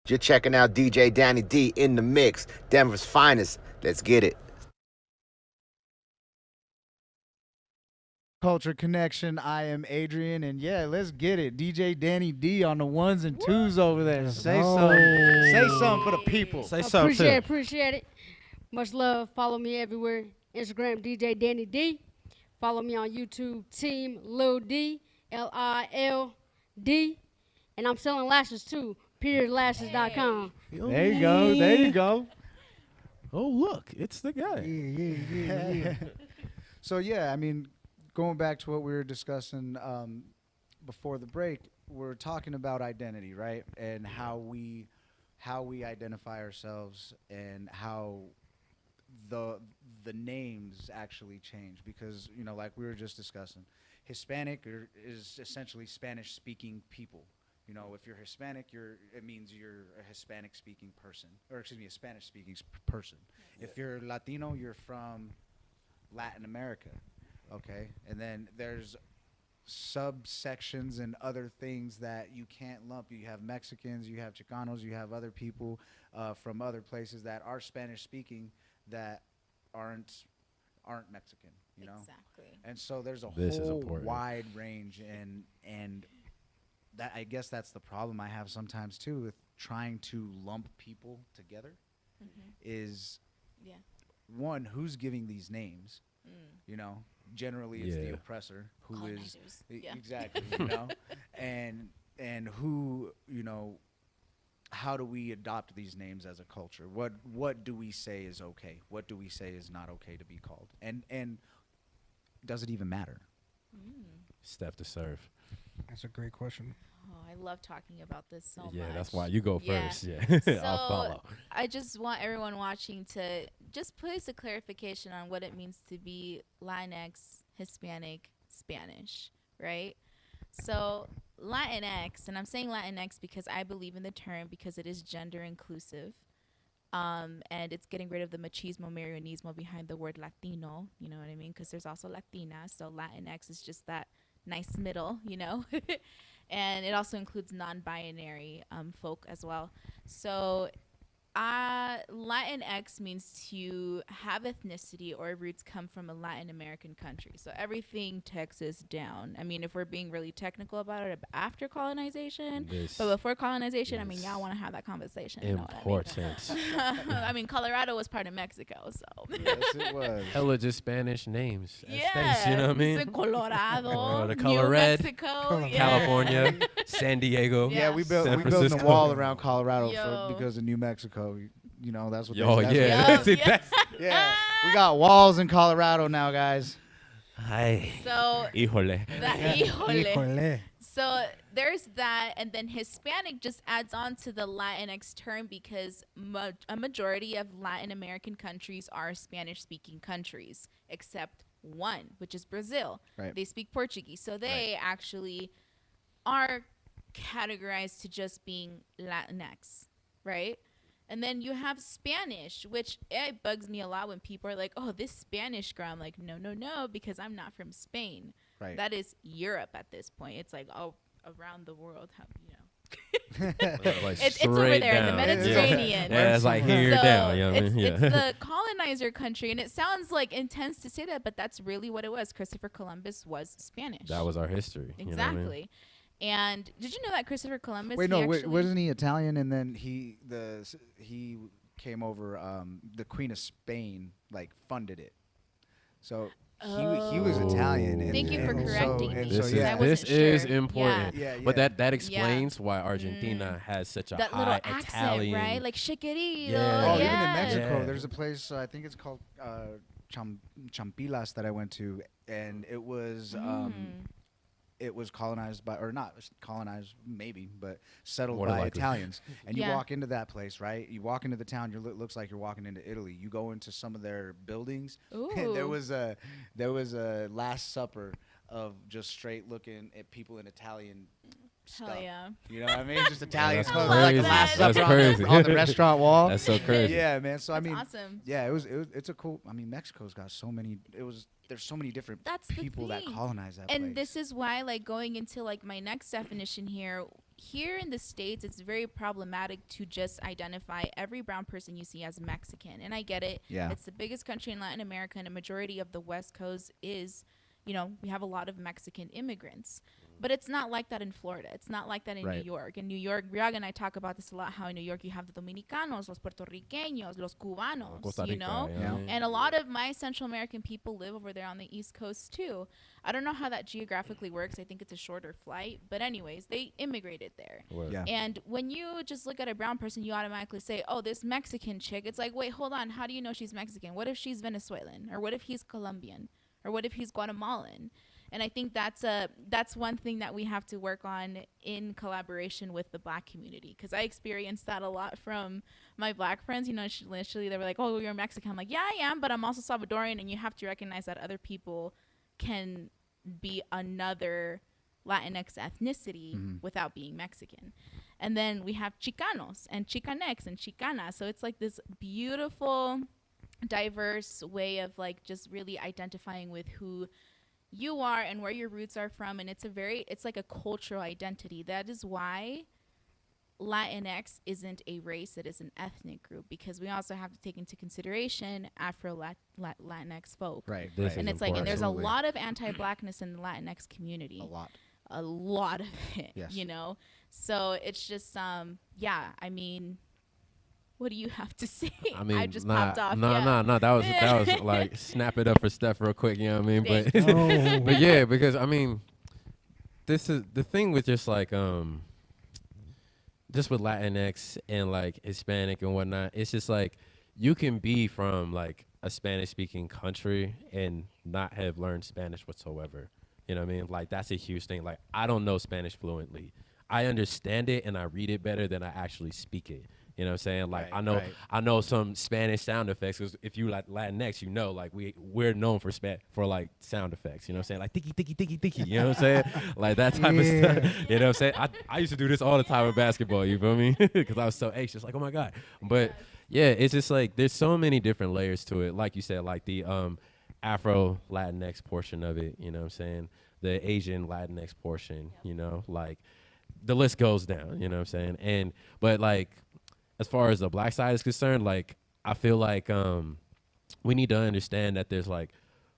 You're checking out DJ Dani D in the mix, Denver's finest. Let's get it. Culture Connection. I am Adrian, and yeah, let's get it. DJ Dani D on the ones and twos over there. Say something. Say something for the people. Say something. Appreciate it. Much love. Follow me everywhere. Instagram, DJ Dani D. Follow me on YouTube, Team Lil D, LILD. And I'm selling lashes too. PeriodLashes.com. There you go. There you go. Oh, look, it's the guy. Yeah. So yeah, I mean, going back to what we were discussing before the break, we're talking about identity, right? And how we identify ourselves and how the names actually change, because like we were just discussing, Hispanic is essentially Spanish-speaking people. If you're Hispanic, it means you're a Hispanic-speaking person, or excuse me, a Spanish-speaking person. Yeah. If you're Latino, you're from Latin America, okay? And then there's subsections and other things that you can't lump. You have Mexicans, you have Chicanos, you have other people from other places that are Spanish-speaking that aren't Mexican, you know? Exactly. And so there's a whole wide range, and that, I guess that's the problem I have sometimes too with trying to lump people together. Is one, who's giving these names? Generally it's the oppressor who is exactly, and who, how do we adopt these names as a culture? What do we say is okay? What do we say is not okay to be called? And does it even matter? Steph to serve. That's a great question. Oh, I love talking about this so much. Yeah, that's why you go first. Yeah, So I'll follow. I just want everyone watching to just place a clarification on what it means to be Latinx, Hispanic, Spanish, right? So Latinx, and I'm saying Latinx because I believe in the term because it is gender inclusive. And it's getting rid of the machismo, marionismo behind the word Latino, you know what I mean? Because there's also Latina, so Latinx is just that nice middle, and it also includes non-binary folk as well. So Latinx means to have ethnicity or roots come from a Latin American country. So everything Texas down. I mean, if we're being really technical about it, after colonization, but before colonization, I mean, y'all want to have that conversation. Important. I mean, Colorado was part of Mexico, so. Yes, it was. Hella just Spanish names. Yeah. States, you know what I mean? Colorado, the color New red, Mexico, California, San Diego. Yeah, we built the wall around Colorado because of New Mexico. That's what. Yeah, we got walls in Colorado now, guys. Hi. So Híjole. Híjole. So there's that, and then Hispanic just adds on to the Latinx term because a majority of Latin American countries are Spanish-speaking countries, except one, which is Brazil. Right. They speak Portuguese, so they actually are categorized to just being Latinx, right? And then you have Spanish, which it bugs me a lot when people are like, oh, this Spanish girl. I'm like, no, because I'm not from Spain. Right. That is Europe at this point. It's like, oh, around the world, Like it's over there down. in the Mediterranean. Yeah, it's like here down. You know what I mean? It's the colonizer country, and it sounds like intense to say that, but that's really what it was. Christopher Columbus was Spanish. That was our history. Exactly. You know what I mean? And did you know that Christopher Columbus? Wait, wasn't he Italian? And then he came over. The Queen of Spain funded it. So he was Italian. And, Thank you for correcting me. This is important. Yeah. But that explains why Argentina has such a that high little accent, Italian, right? Like chiquitito. Yeah. Oh, even in Mexico, there's a place I think it's called Champilas that I went to, and it was. It was colonized by, or not colonized maybe, but settled by Italians. And you walk into that place, right? You walk into the town, it looks like you're walking into Italy. You go into some of their buildings, and there was a Last Supper of just straight looking at people in Italian stuff. Hell yeah. You know what I mean? Just Italian That's clothes, crazy. like the Last That's Supper crazy. on the restaurant wall. That's so crazy. Yeah, man. So I That's mean, awesome. yeah, it's a cool. I mean, Mexico's got so many. There's so many different That's people the that thing. colonize that and place. this is why, like, going into like my next definition here, here in the States, it's very problematic to just identify every brown person you see as Mexican. And I get it. Yeah. It's the biggest country in Latin America, and a majority of the West Coast is, we have a lot of Mexican immigrants. But it's not like that in Florida. It's not like that in New York. In New York, Briaga and I talk about this a lot, how in New York you have the Dominicanos, los Puertorriqueños, los Cubanos, Costa Rica, yeah. And a lot of my Central American people live over there on the East Coast too. I don't know how that geographically works. I think it's a shorter flight. But anyways, they immigrated there. Yeah. And when you just look at a brown person, you automatically say, oh, this Mexican chick. It's like, wait, hold on. How do you know she's Mexican? What if she's Venezuelan? Or what if he's Colombian? Or what if he's Guatemalan? And I think that's one thing that we have to work on in collaboration with the Black community, because I experienced that a lot from my Black friends. Initially they were like, oh, you're Mexican. I'm like, yeah, I am, but I'm also Salvadorian, and you have to recognize that other people can be another Latinx ethnicity without being Mexican. And then we have Chicanos and Chicanx and Chicana. So it's like this beautiful, diverse way of like just really identifying with who you are and where your roots are from. And it's like a cultural identity. That is why Latinx isn't a race, it is an ethnic group, because we also have to take into consideration Latinx folk. Right. And it's like, and there's a lot of anti-Blackness in the Latinx community. A lot of it, yes. So it's just, I mean, what do you have to say? I mean, I just popped off. No. That was like snap it up for Steph real quick. You know what I mean? But yeah, because I mean, this is the thing with just like just with Latinx and like Hispanic and whatnot. It's just like you can be from like a Spanish speaking country and not have learned Spanish whatsoever. You know what I mean? Like that's a huge thing. Like I don't know Spanish fluently. I understand it and I read it better than I actually speak it. You know what I'm saying? Like I know some Spanish sound effects, because if you like Latinx, like we're known for like sound effects. You know what I'm saying? Like tiki tiki tiki tiki. You know what I'm saying? Like that type of stuff. You know what I'm saying? I used to do this all the time with basketball. You feel me? Because I was so anxious. Like, oh my god. But yeah, it's just like there's so many different layers to it. Like you said, like the Afro Latinx portion of it. You know what I'm saying? The Asian Latinx portion. Like the list goes down. You know what I'm saying? But like, as far as the Black side is concerned, like I feel like we need to understand that there's like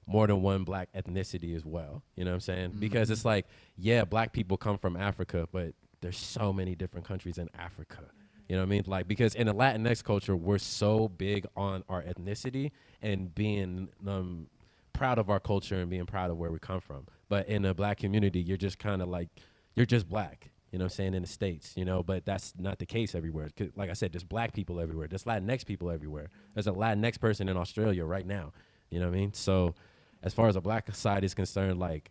more than one Black ethnicity as well. You know what I'm saying? Because it's like, yeah, Black people come from Africa, but there's so many different countries in Africa. You know what I mean? Like, because in the Latinx culture, we're so big on our ethnicity and being proud of our culture and being proud of where we come from. But in the Black community, you're just kind of like, you're just Black. You know what I'm saying, in the States, but that's not the case everywhere. Like I said, there's Black people everywhere. There's Latinx people everywhere. There's a Latinx person in Australia right now. You know what I mean? So as far as the Black side is concerned, like,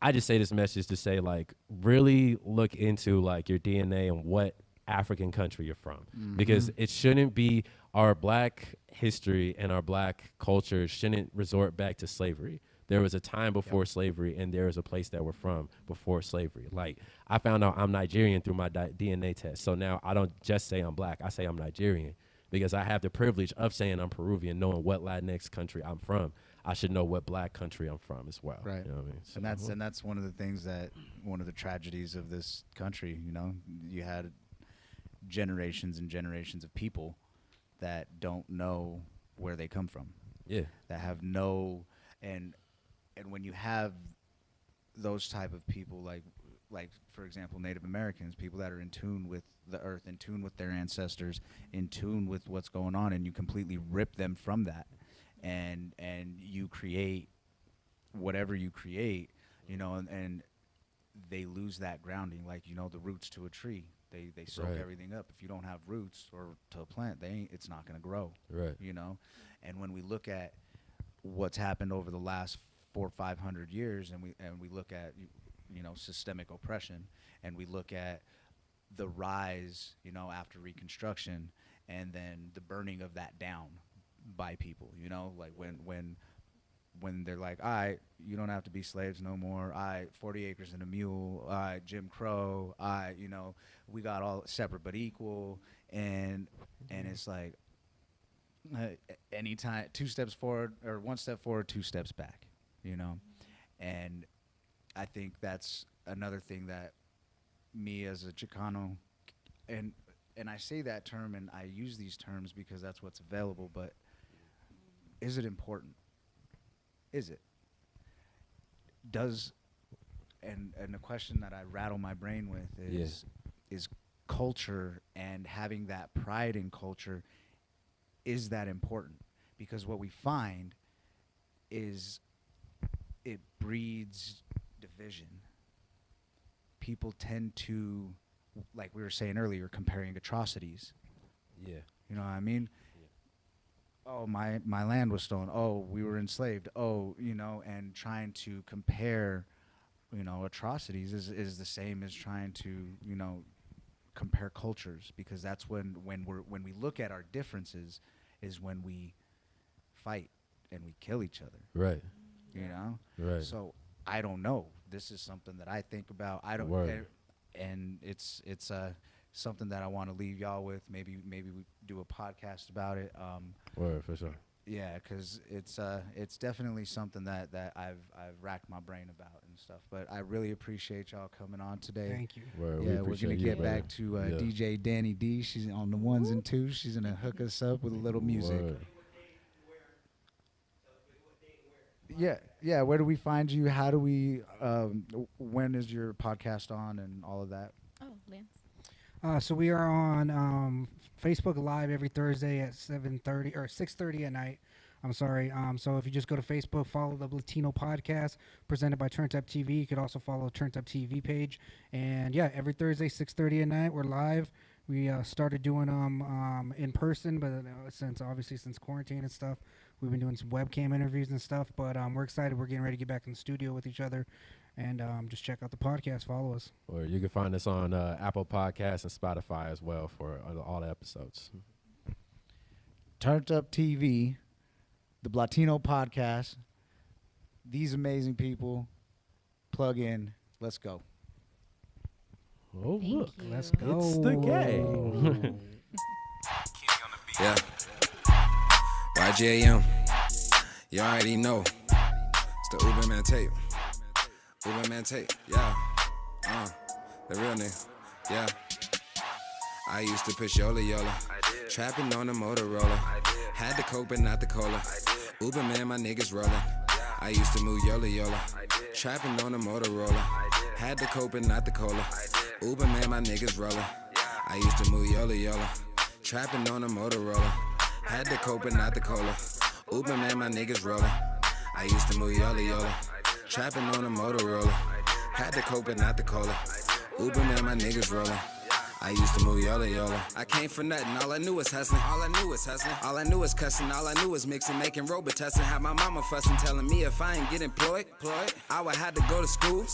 I just say this message to say, like, really look into, like, your DNA and what African country you're from. Because it shouldn't be our Black history and our Black culture shouldn't resort back to slavery. There was a time before slavery, and there is a place that we're from before slavery. Like, I found out I'm Nigerian through my DNA test. So now I don't just say I'm Black. I say I'm Nigerian, because I have the privilege of saying I'm Peruvian, knowing what Latinx country I'm from. I should know what Black country I'm from as well. Right. You know what I mean? So, and that's one of the things one of the tragedies of this country. You had generations and generations of people that don't know where they come from. Yeah. That have no And when you have those type of people, like for example, Native Americans, people that are in tune with the earth, in tune with their ancestors, in tune with what's going on, and you completely rip them from that, and you create whatever you create, and they lose that grounding, like the roots to a tree. They soak everything up. If you don't have roots or to a plant, it's not going to grow. Right. And when we look at what's happened over the last 400 or 500 years, and we look at systemic oppression, and we look at the rise after Reconstruction, and then the burning of that down by people, like when they're like, all right, you don't have to be slaves no more, 40 acres and a mule, Jim Crow, we got all separate but equal, and it's like anytime 2 steps forward or 1 step forward, 2 steps back. And I think that's another thing that me as a Chicano, and I say that term and I use these terms because that's what's available, but is it important? Is it? And the question that I rattle my brain with is culture and having that pride in culture, is that important? Because what we find is it breeds division. People tend to, like we were saying earlier, comparing atrocities. Yeah. You know what I mean? Yeah. Oh, my land was stolen. Oh, we were enslaved. Oh, you know, and trying to compare, you know, atrocities is the same as trying to, you know, compare cultures, because that's when we look at our differences is when we fight and we kill each other. Right. You know? Right. So I don't know. This is something that I think about. I don't, and it's something that I want to leave y'all with. Maybe we do a podcast about it. Word, for sure. Yeah, because it's definitely something that I've racked my brain about and stuff. But I really appreciate y'all coming on today. Thank you. Word, yeah, we're gonna get back to DJ Dani D. She's on the ones and twos. She's gonna hook us up with a little music. Word. Yeah. Where do we find you? How do we? When is your podcast on and all of that? Oh, Lance. So we are on Facebook Live every Thursday at 7:30 or 6:30 at night. I'm sorry. So if you just go to Facebook, follow the Blatino Podcast presented by Turned Up TV. You could also follow Turned Up TV page. And yeah, every Thursday 6:30 at night we're live. We started doing them in person, but since quarantine and stuff, we've been doing some webcam interviews and stuff. But we're excited. We're getting ready to get back in the studio with each other. And just check out the podcast. Follow us. Or you can find us on Apple Podcasts and Spotify as well for all the episodes. Turned Up TV, the Blatino Podcast. These amazing people. Plug in. Let's go. Oh, look. Let's go. It's the game. Yeah. YJM. You already know. It's the Uberman tape. Uberman tape. Yeah. The real nigga. Yeah. I used to push Yola. Trapping on the Motorola. Had the coke but not the cola. Uberman, my niggas rolling. I used to move Yola. Trapping on the Motorola. Had the coke but not the cola. Uberman, my niggas rolling. I used to move Yola. Trapping on the Motorola. Had the coke but not the cola. Uberman, my niggas rolling. I used to move Yola. Trapping on the Motorola. Had the coke but not the cola. Uberman, my niggas rolling. I used to move Yola. I came for nothing, all I knew was hustling. All I knew was cussing, all I knew was mixing, making Robitussin. Had my mama fussing, telling me if I ain't get employed, I would have to go to school.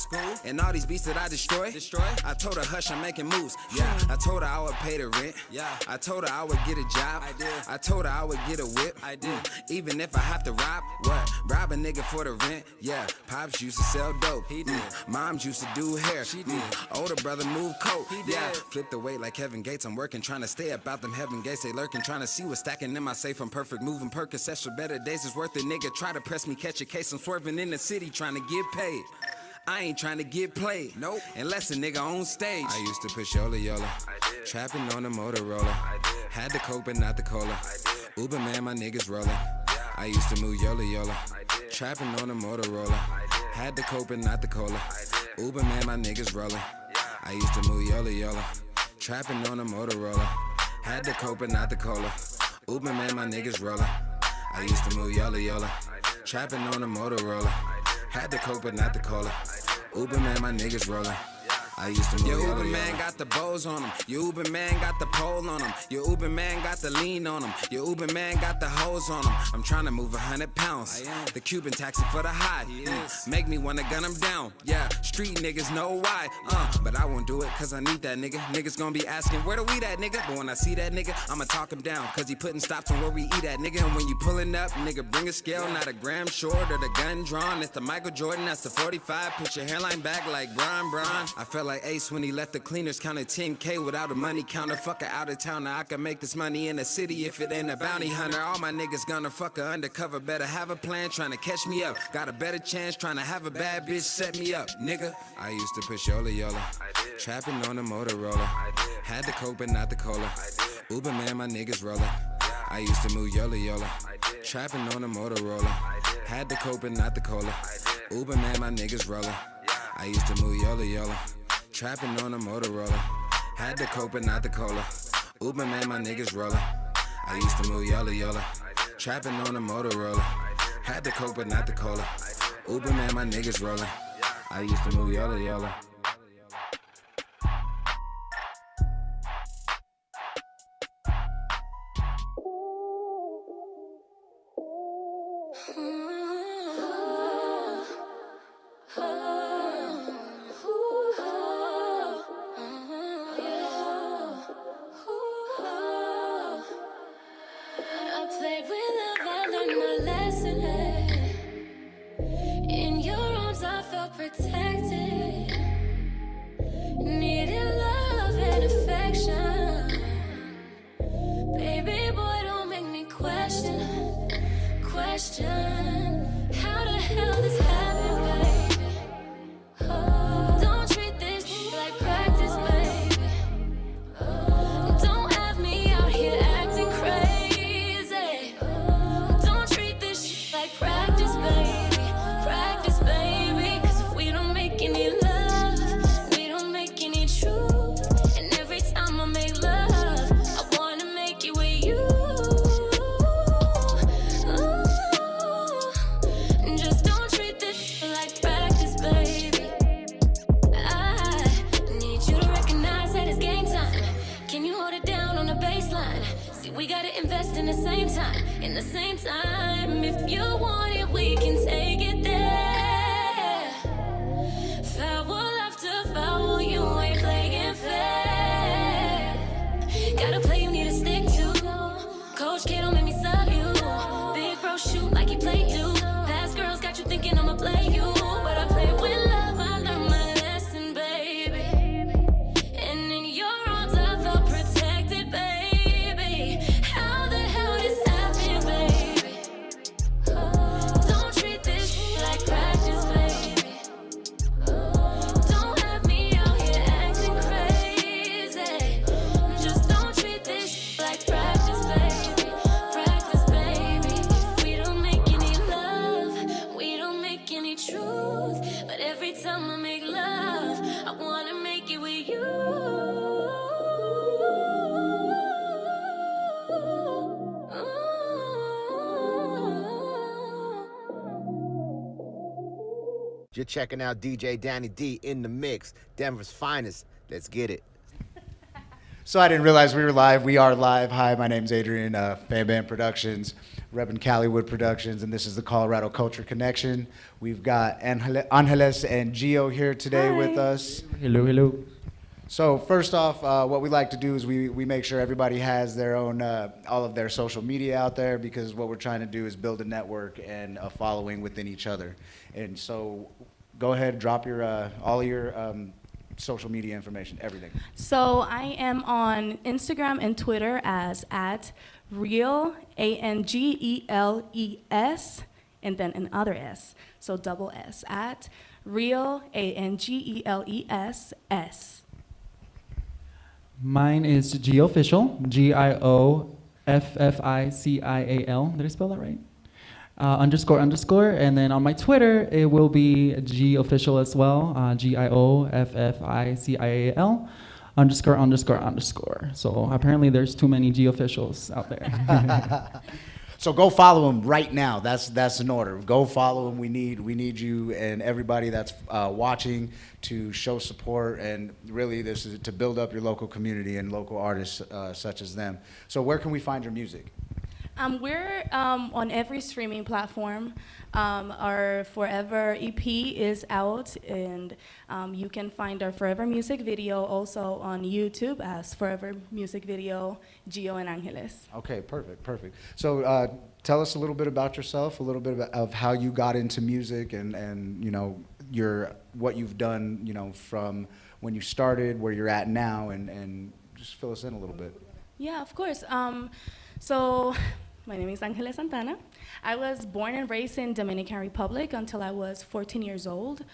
And all these beats that I destroy. I told her, hush, I'm making moves. Yeah, I told her I would pay the rent. Yeah, I told her I would get a job. I did. I told her I would get a whip. I did. Even if I have to rob a nigga for the rent. Yeah, Pops used to sell dope. He did. Moms used to do hair. She did. Older brother moved coat. He did. Flip the weight like Kevin Gates. I'm working, trying to stay about them heaven gates. They lurking, trying to see what's stacking in my safe. I'm perfect, moving Percocets for better days. It's worth it, nigga. Try to press me, catch a case. I'm swerving in the city, trying to get paid. I ain't trying to get played, nope, unless a nigga on stage. I used to push Yola. Trapping on the Motorola. Had the coke but not the cola. Uberman, my niggas rolling. I used to move Yola. Trapping on the Motorola. Had the coke but not the cola. Uberman, my niggas rolling. I used to move Yola. Trapping on the Motorola. Had the coke but not the cola. Uberman, my niggas rolling. I used to move Yola. Trapping on the Motorola. Had the coke but not the cola. Uberman, my niggas rolling. I used to move Your Uberman got the bows on him. Your Uberman got the pole on him. Your Uberman got the lean on him. Your Uberman got the hose on him. I'm trying to move 100 pounds. The Cuban taxi for the high. Make me wanna gun him down. Yeah, street niggas know why. But I won't do it cause I need that nigga. Niggas gonna be asking where the weed at, nigga? But when I see that nigga, I'ma talk him down. Cause he putting stops on where we eat at, nigga. And when you pulling up, nigga, bring a scale, not a gram short or the gun drawn. It's the Michael Jordan, that's the 45. Put your hairline back like Bron. I felt felt like Ace when he left the cleaners, counted 10K without a money counter. Fuck her out of town, now I can make this money in the city if it ain't a bounty hunter. All my niggas gonna fuck her undercover, better have a plan trying to catch me up. Got a better chance trying to have a bad bitch set me up, nigga. I used to push Yola Yola, trapping on a Motorola. Had the coke but not the cola. Uber man, my niggas rollin'. I used to move Yola Yola, trapping on a Motorola. Had the coke but not the cola. Uber man, my niggas rollin'. I used to move Yola Yola, trapping on a Motorola. Had the coke but not the cola. Uber man, my niggas rollin'. I used to move Yola Yola, trapping on a Motorola. Had the coke but not the cola. Uber man, my niggas rollin'. I used to move Yola Yola. You're checking out DJ Dani D in the mix, Denver's finest. Let's get it. So I didn't realize we were live. We are live. Hi, my name's Adrian, FamBAM Productions, repping CALLYWOOD Productions, and this is the Colorado Culture Connection. We've got Angeles and Gio here today with us. Hello, hello. So first off, what we like to do is we make sure everybody has their own, all of their social media out there, because what we're trying to do is build a network and a following within each other. And so go ahead, drop your all your social media information, everything. So I am on Instagram and Twitter as @real ANGELES and then another S, so double S, @real ANGELES. Mine is GioFficial, GIOFFICIAL. Did I spell that right? __, and then on my Twitter it will be GOfficial as well, GIOFFICIAL __. So apparently there's too many GOfficials out there. So go follow him right now. That's an order. Go follow him. We need you and everybody that's watching to show support, and really this is to build up your local community and local artists such as them. So where can we find your music? We're on every streaming platform. Our Forever EP is out, and you can find our Forever music video also on YouTube as Forever Music Video, Gio and Angeles. Okay, perfect. So tell us a little bit about yourself, a little bit of how you got into music, and you know what you've done, you know, from when you started, where you're at now, and just fill us in a little bit. Yeah, of course. So my name is Angeles Santana. I was born and raised in Dominican Republic until I was 14 years old.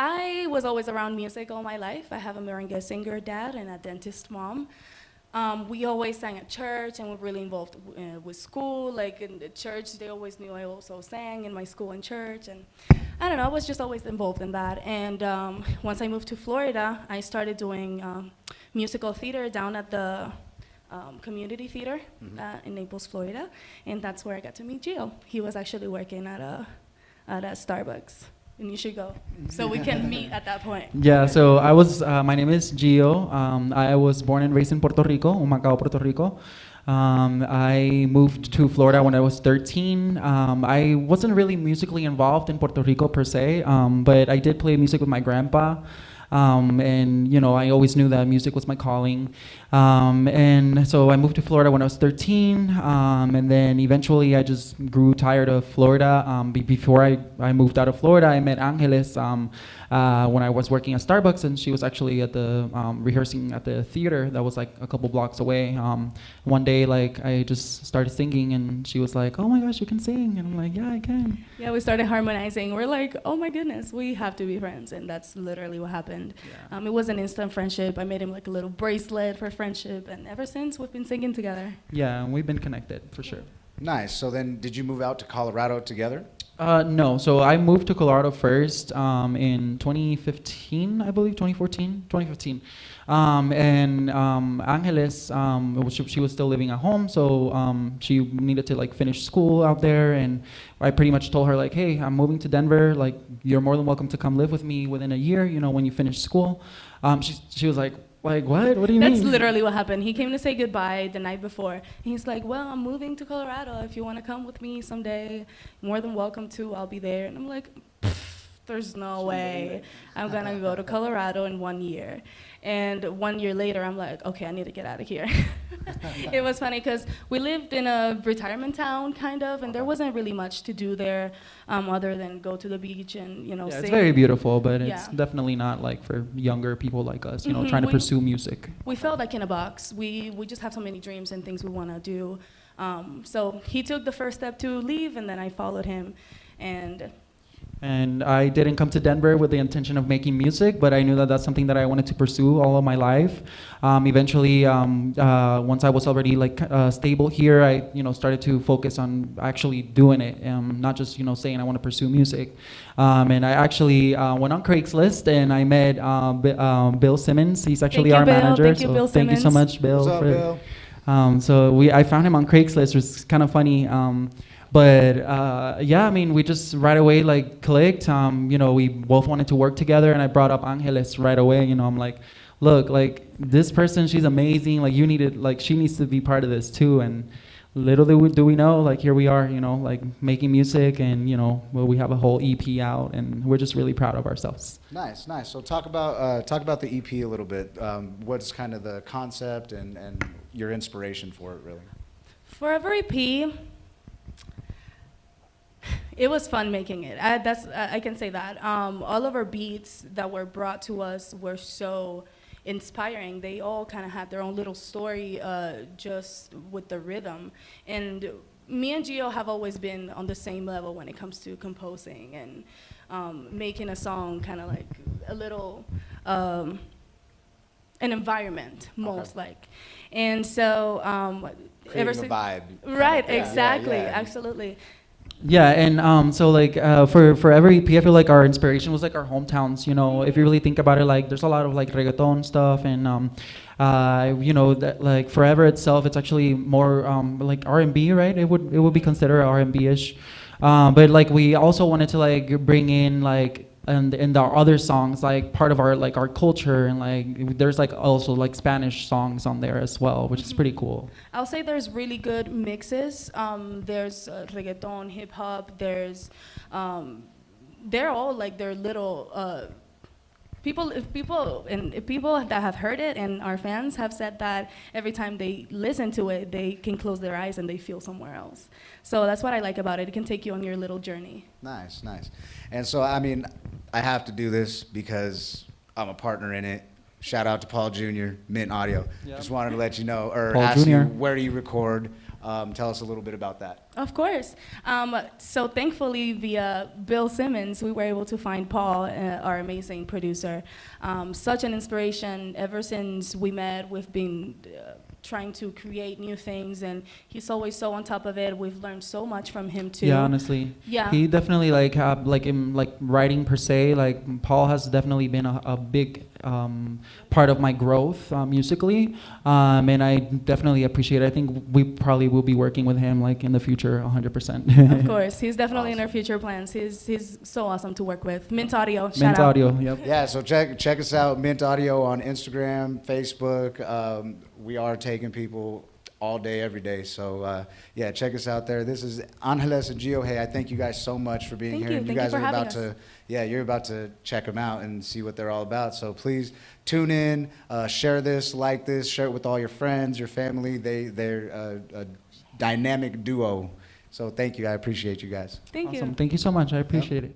I was always around music all my life. I have a merengue singer dad and a dentist mom. We always sang at church, and we're really involved with school. Like in the church, they always knew I also sang in my school and church, and I don't know, I was just always involved in that. And once I moved to Florida, I started doing musical theater down at the community theater in Naples, Florida, and that's where I got to meet Gio. He was actually working at a Starbucks. And you should go, so we can meet at that point. Yeah, so I was, my name is Gio. I was born and raised in Puerto Rico, Humacao, Puerto Rico. I moved to Florida when I was 13. I wasn't really musically involved in Puerto Rico per se, but I did play music with my grandpa. And you know, I always knew that music was my calling. And so I moved to Florida when I was 13, and then eventually I just grew tired of Florida. Before I moved out of Florida, I met Angeles when I was working at Starbucks, and she was actually at the rehearsing at the theater that was like a couple blocks away. One day, like, I just started singing, and she was like, "Oh my gosh, you can sing!" And I'm like, "Yeah, I can." Yeah, we started harmonizing. We're like, "Oh my goodness, we have to be friends," and that's literally what happened. Yeah. It was an instant friendship. I made him like a little bracelet for friendship, and ever since we've been singing together. Yeah, we've been connected for sure. Nice. So then, did you move out to Colorado together? No, so I moved to Colorado first in 2015, I believe, 2015. And Angeles, she was still living at home, so she needed to like finish school out there, and I pretty much told her like, "Hey, I'm moving to Denver, like you're more than welcome to come live with me within a year, you know, when you finish school." She was like, what? What do you mean? That's literally what happened. He came to say goodbye the night before. And he's like, "Well, I'm moving to Colorado. If you want to come with me someday, more than welcome to. I'll be there." And I'm like, there's no way I'm going to go to Colorado in 1 year. And 1 year later, I'm like, okay, I need to get out of here. It was funny because we lived in a retirement town, kind of, and there wasn't really much to do there other than go to the beach and, you know, yeah, sing. it's very beautiful, but it's definitely not like for younger people like us, you know, trying to pursue music. We felt like in a box. We just have so many dreams and things we want to do. So he took the first step to leave, and then I followed him. And I didn't come to Denver with the intention of making music, but I knew that that's something that I wanted to pursue all of my life. Eventually, once I was already like stable here, I started to focus on actually doing it, not just saying I want to pursue music. And I actually went on Craigslist and I met Bill Simmons. He's actually our manager. Thank you, Bill Simmons. Thank you so much, Bill. What's up, Bill? So I found him on Craigslist. It was kind of funny. But yeah, I mean, we just right away like clicked. We both wanted to work together, and I brought up Angeles right away. I'm like, look, like this person, she's amazing. Like she needs to be part of this too. And little do we know, like here we are, like making music, and we have a whole EP out, and we're just really proud of ourselves. Nice. So talk about the EP a little bit. What's kind of the concept and your inspiration for it, really? Forever EP. It was fun making it. I can say that. All of our beats that were brought to us were so inspiring. They all kind of had their own little story just with the rhythm. And me and Gio have always been on the same level when it comes to composing and making a song kind of like a little, an environment, most like. And so, creating a vibe. Right, exactly, absolutely. Yeah, and so like for every EP, I feel like our inspiration was like our hometowns. If you really think about it, like there's a lot of like reggaeton stuff, and that like Forever itself, it's actually more like R&B, right? It would be considered R&B-ish, but like we also wanted to like bring in like and our other songs like part of our like our culture, and like there's like also like Spanish songs on there as well, which is pretty cool. I'll say there's really good mixes. There's reggaeton, hip hop. There's they're all like their little People that have heard it and our fans have said that every time they listen to it, they can close their eyes and they feel somewhere else. So that's what I like about it. It can take you on your little journey. Nice, nice. And so, I mean, I have to do this because I'm a partner in it. Shout out to Paul Jr., Mint Audio. Yep. Just wanted to let you know, or Paul ask Jr. you, where do you record? Tell us a little bit about that. Of course. So thankfully, via Bill Simmons, we were able to find Paul, our amazing producer. Such an inspiration. Ever since we met, we've been trying to create new things, and he's always so on top of it. We've learned so much from him too. Yeah, honestly. Yeah. He definitely like in like writing per se. Like Paul has definitely been a big part of my growth musically, and I definitely appreciate it. I think we probably will be working with him like in the future 100%. Of course, he's definitely in our future plans. He's so awesome to work with. Mint Audio, Mint shout out. Audio, yep. Yeah, so check us out, Mint Audio on Instagram, Facebook. We are taking people all day, every day. So yeah, check us out there. This is Angeles Gio. Hey, I thank you guys so much for being here. Thank you guys for are having about us. to, yeah, you're about to check them out and see what they're all about. So please tune in, share this, like this, share it with all your friends, your family. They're a dynamic duo. So thank you. I appreciate you guys. Thank Awesome. you. Thank you so much. I appreciate it.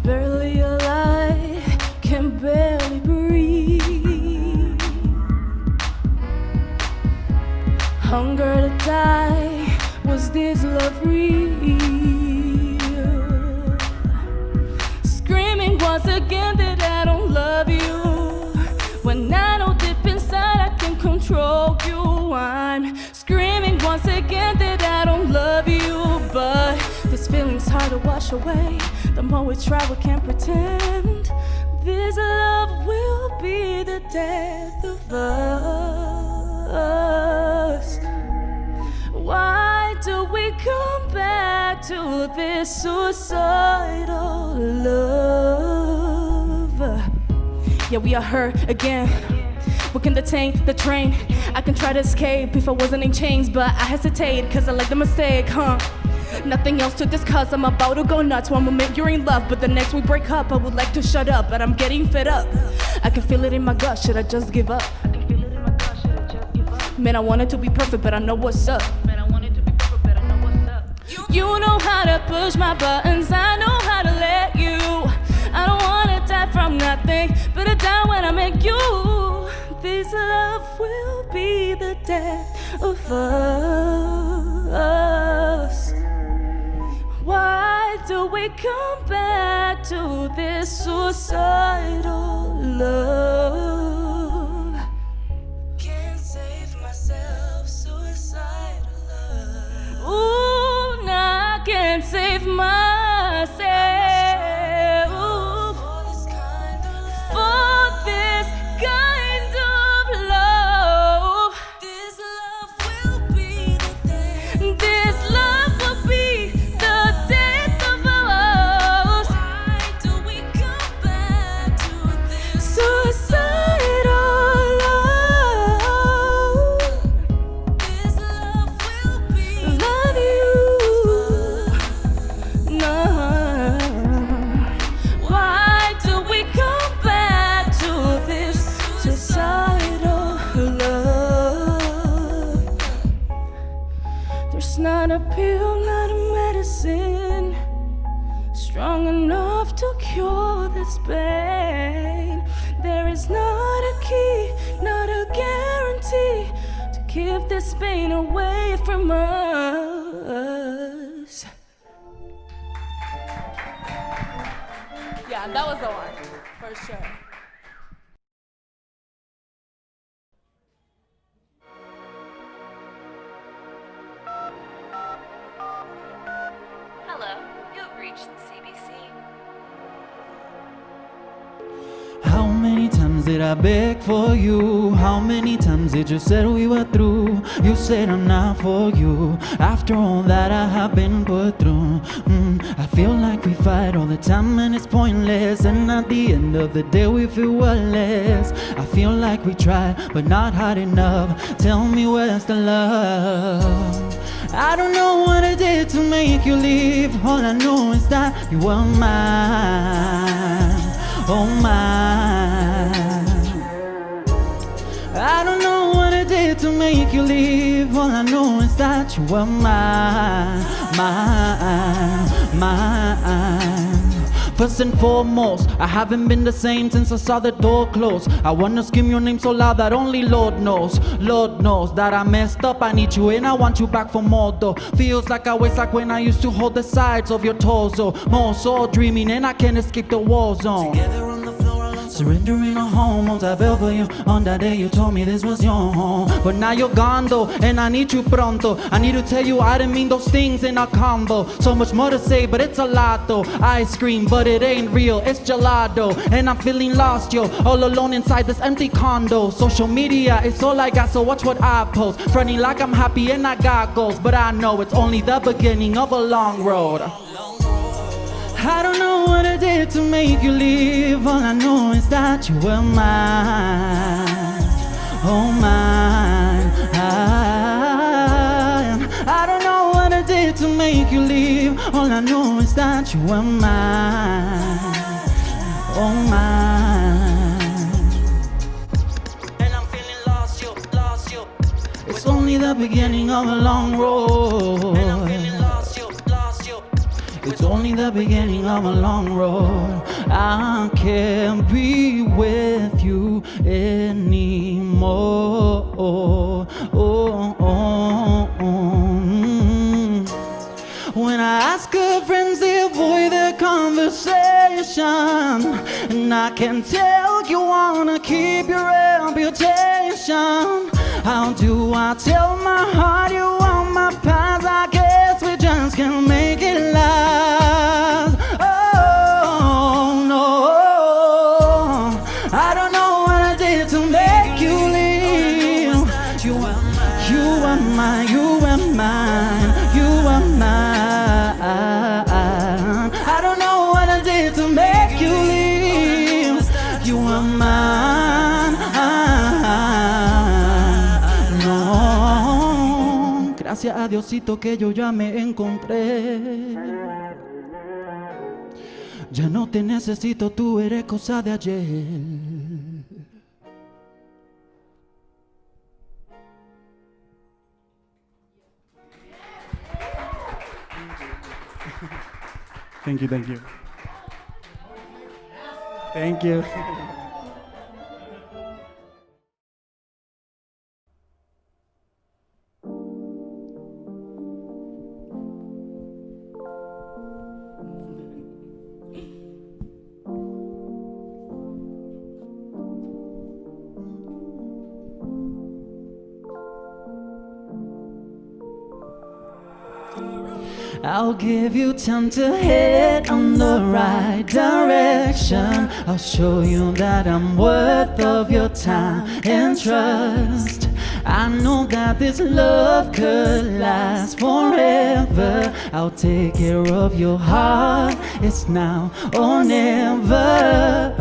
Barely alive, can barely breathe. Hunger to die, was this love real? Screaming once again that I don't love you, when I know deep inside I can control you. I'm screaming once again that I don't love you, but this feeling's hard to wash away. The more we try, we can't pretend. This love will be the death of us. Why do we come back to this suicidal love? Yeah, we are hurt again. We can detain the train. I can try to escape if I wasn't in chains, but I hesitate cause I like the mistake, huh? Nothing else to discuss, I'm about to go nuts. One moment you're in love, but the next we break up. I would like to shut up, but I'm getting fed up. I can feel it in my gut, should I just give up? Man, I want it to be perfect, but I know what's up. You know how to push my buttons, I know how to let you. I don't wanna die from nothing, but I die when I make you. This love will be the death of us. Why do we come back to this suicidal love? Can't save myself, suicidal love. Ooh, no, I can't save myself. For this kind of love. This love will be the death. This love will be the death of us. Why do we come back to this suicidal love? This love will be love you. No. Why do we come back to this suicidal love? There's not a pill, not a medicine strong enough to cure this pain. There is not a key, not a guarantee to keep this pain away from us. Yeah, that was the one, for sure. Hello, you've reached the CBC. How many times did I beg for you? How many times did you say we were through? You said I'm not for you. After all that I have been put through, I feel like we fight all the time and it's pointless. And at the end of the day we feel worthless. I feel like we tried but not hard enough. Tell me where's the love? I don't know what I did to make you leave. All I know is that you were mine. Oh mine. I don't know what I did to make you leave. All I know is that you were mine, mine. First and foremost, I haven't been the same since I saw the door close. I wanna scream your name so loud that only Lord knows that I messed up. I need you and I want you back for more though. Feels like I was like when I used to hold the sides of your torso. More so dreaming and I can't escape the war zone. Together on the floor alone, surrendering our hormones. I fell for you on that day you told me this was your home. But now you're gone though, and I need you pronto. I need to tell you I didn't mean those things in our combo. So much more to say, but it's a lot though. Ice cream, but it ain't real, it's gelato. And I'm feeling lost, yo, all alone inside this empty condo. Social media is all I got, so watch what I post. Fronting like I'm happy and I got goals, but I know it's only the beginning of a long road. I don't know what I did to make you leave. All I know is that you were mine. Oh mine. I don't know what I did to make you leave. All I know is that you were mine. Oh mine. And I'm feeling lost, you. It's only the beginning of a long road. And I'm feeling lost, you. It's only the beginning of a long road. I can't be with you anymore. When I ask her friends, they avoid the conversation. And I can tell you wanna keep your reputation. How do I tell my heart you want my past? I guess we just can't make it last. Oh no, I don't know what I did to make you leave. You are mine, you are mine, you are mine. I don't know what I did to make you leave. You are mine. No, gracias a Diosito que yo ya me encontré. Ya no te necesito, tú eres cosa de ayer. Thank you. Thank you. I'll give you time to head on the right direction. I'll show you that I'm worth of your time and trust. I know that this love could last forever. I'll take care of your heart. It's now or never.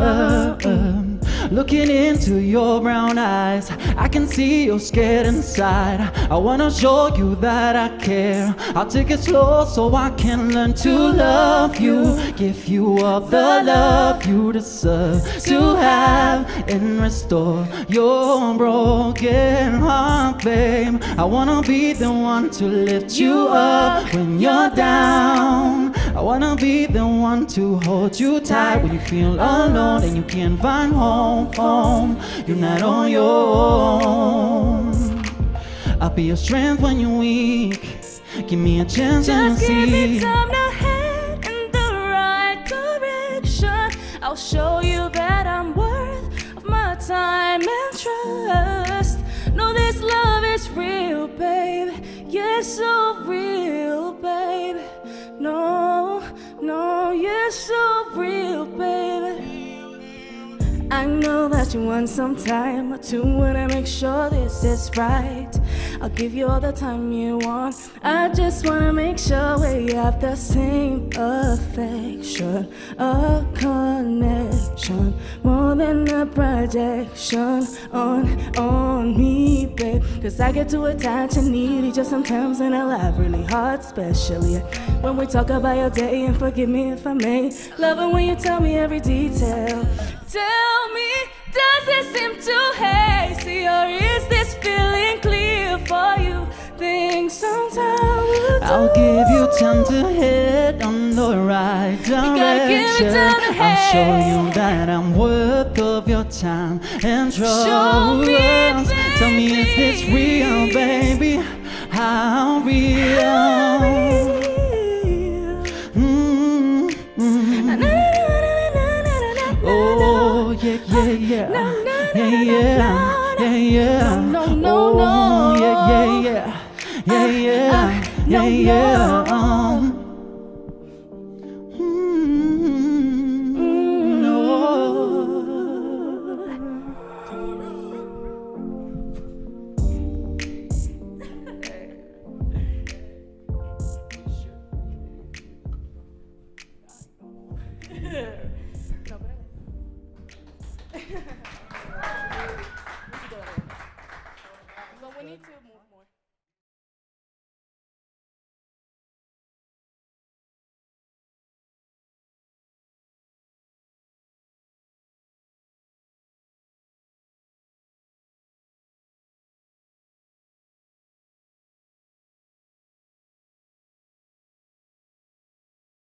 Looking into your brown eyes, I can see you're scared inside. I wanna show you that I care. I'll take it slow so I can learn to love you. Give you all the love you deserve to have and restore your broken heart, babe. I wanna be the one to lift you up when you're down. I wanna be the one to hold you tight when you feel alone and you can't find home. You're not on your own. I'll be your strength when you're weak. Give me a chance and see. Just give me time to head in the right direction. I'll show you that I'm worth of my time and trust. No, this love is real, babe. Yeah, so real, babe. No, you're so real, babe. I know that you want some time to wanna make sure this is right. I'll give you all the time you want. I just wanna make sure we have the same affection, a connection, more than a projection on me, babe. Cause I get too attached and needy just sometimes, and I laugh really hard, especially when we talk about your day. And forgive me if I may, love it when you tell me every detail. Tell me, does it seem too hazy, or is this feeling clear for you? Think sometimes we'll I'll give you time to head on the right direction. I'll show you that I'm worth of your time and trust. Show me, baby. Tell me, is this real, baby? How real? Oh, yeah, yeah, yeah. Yeah, yeah. Yeah, yeah. No, oh, yeah, yeah, yeah. Yeah, yeah. Yeah, yeah. No.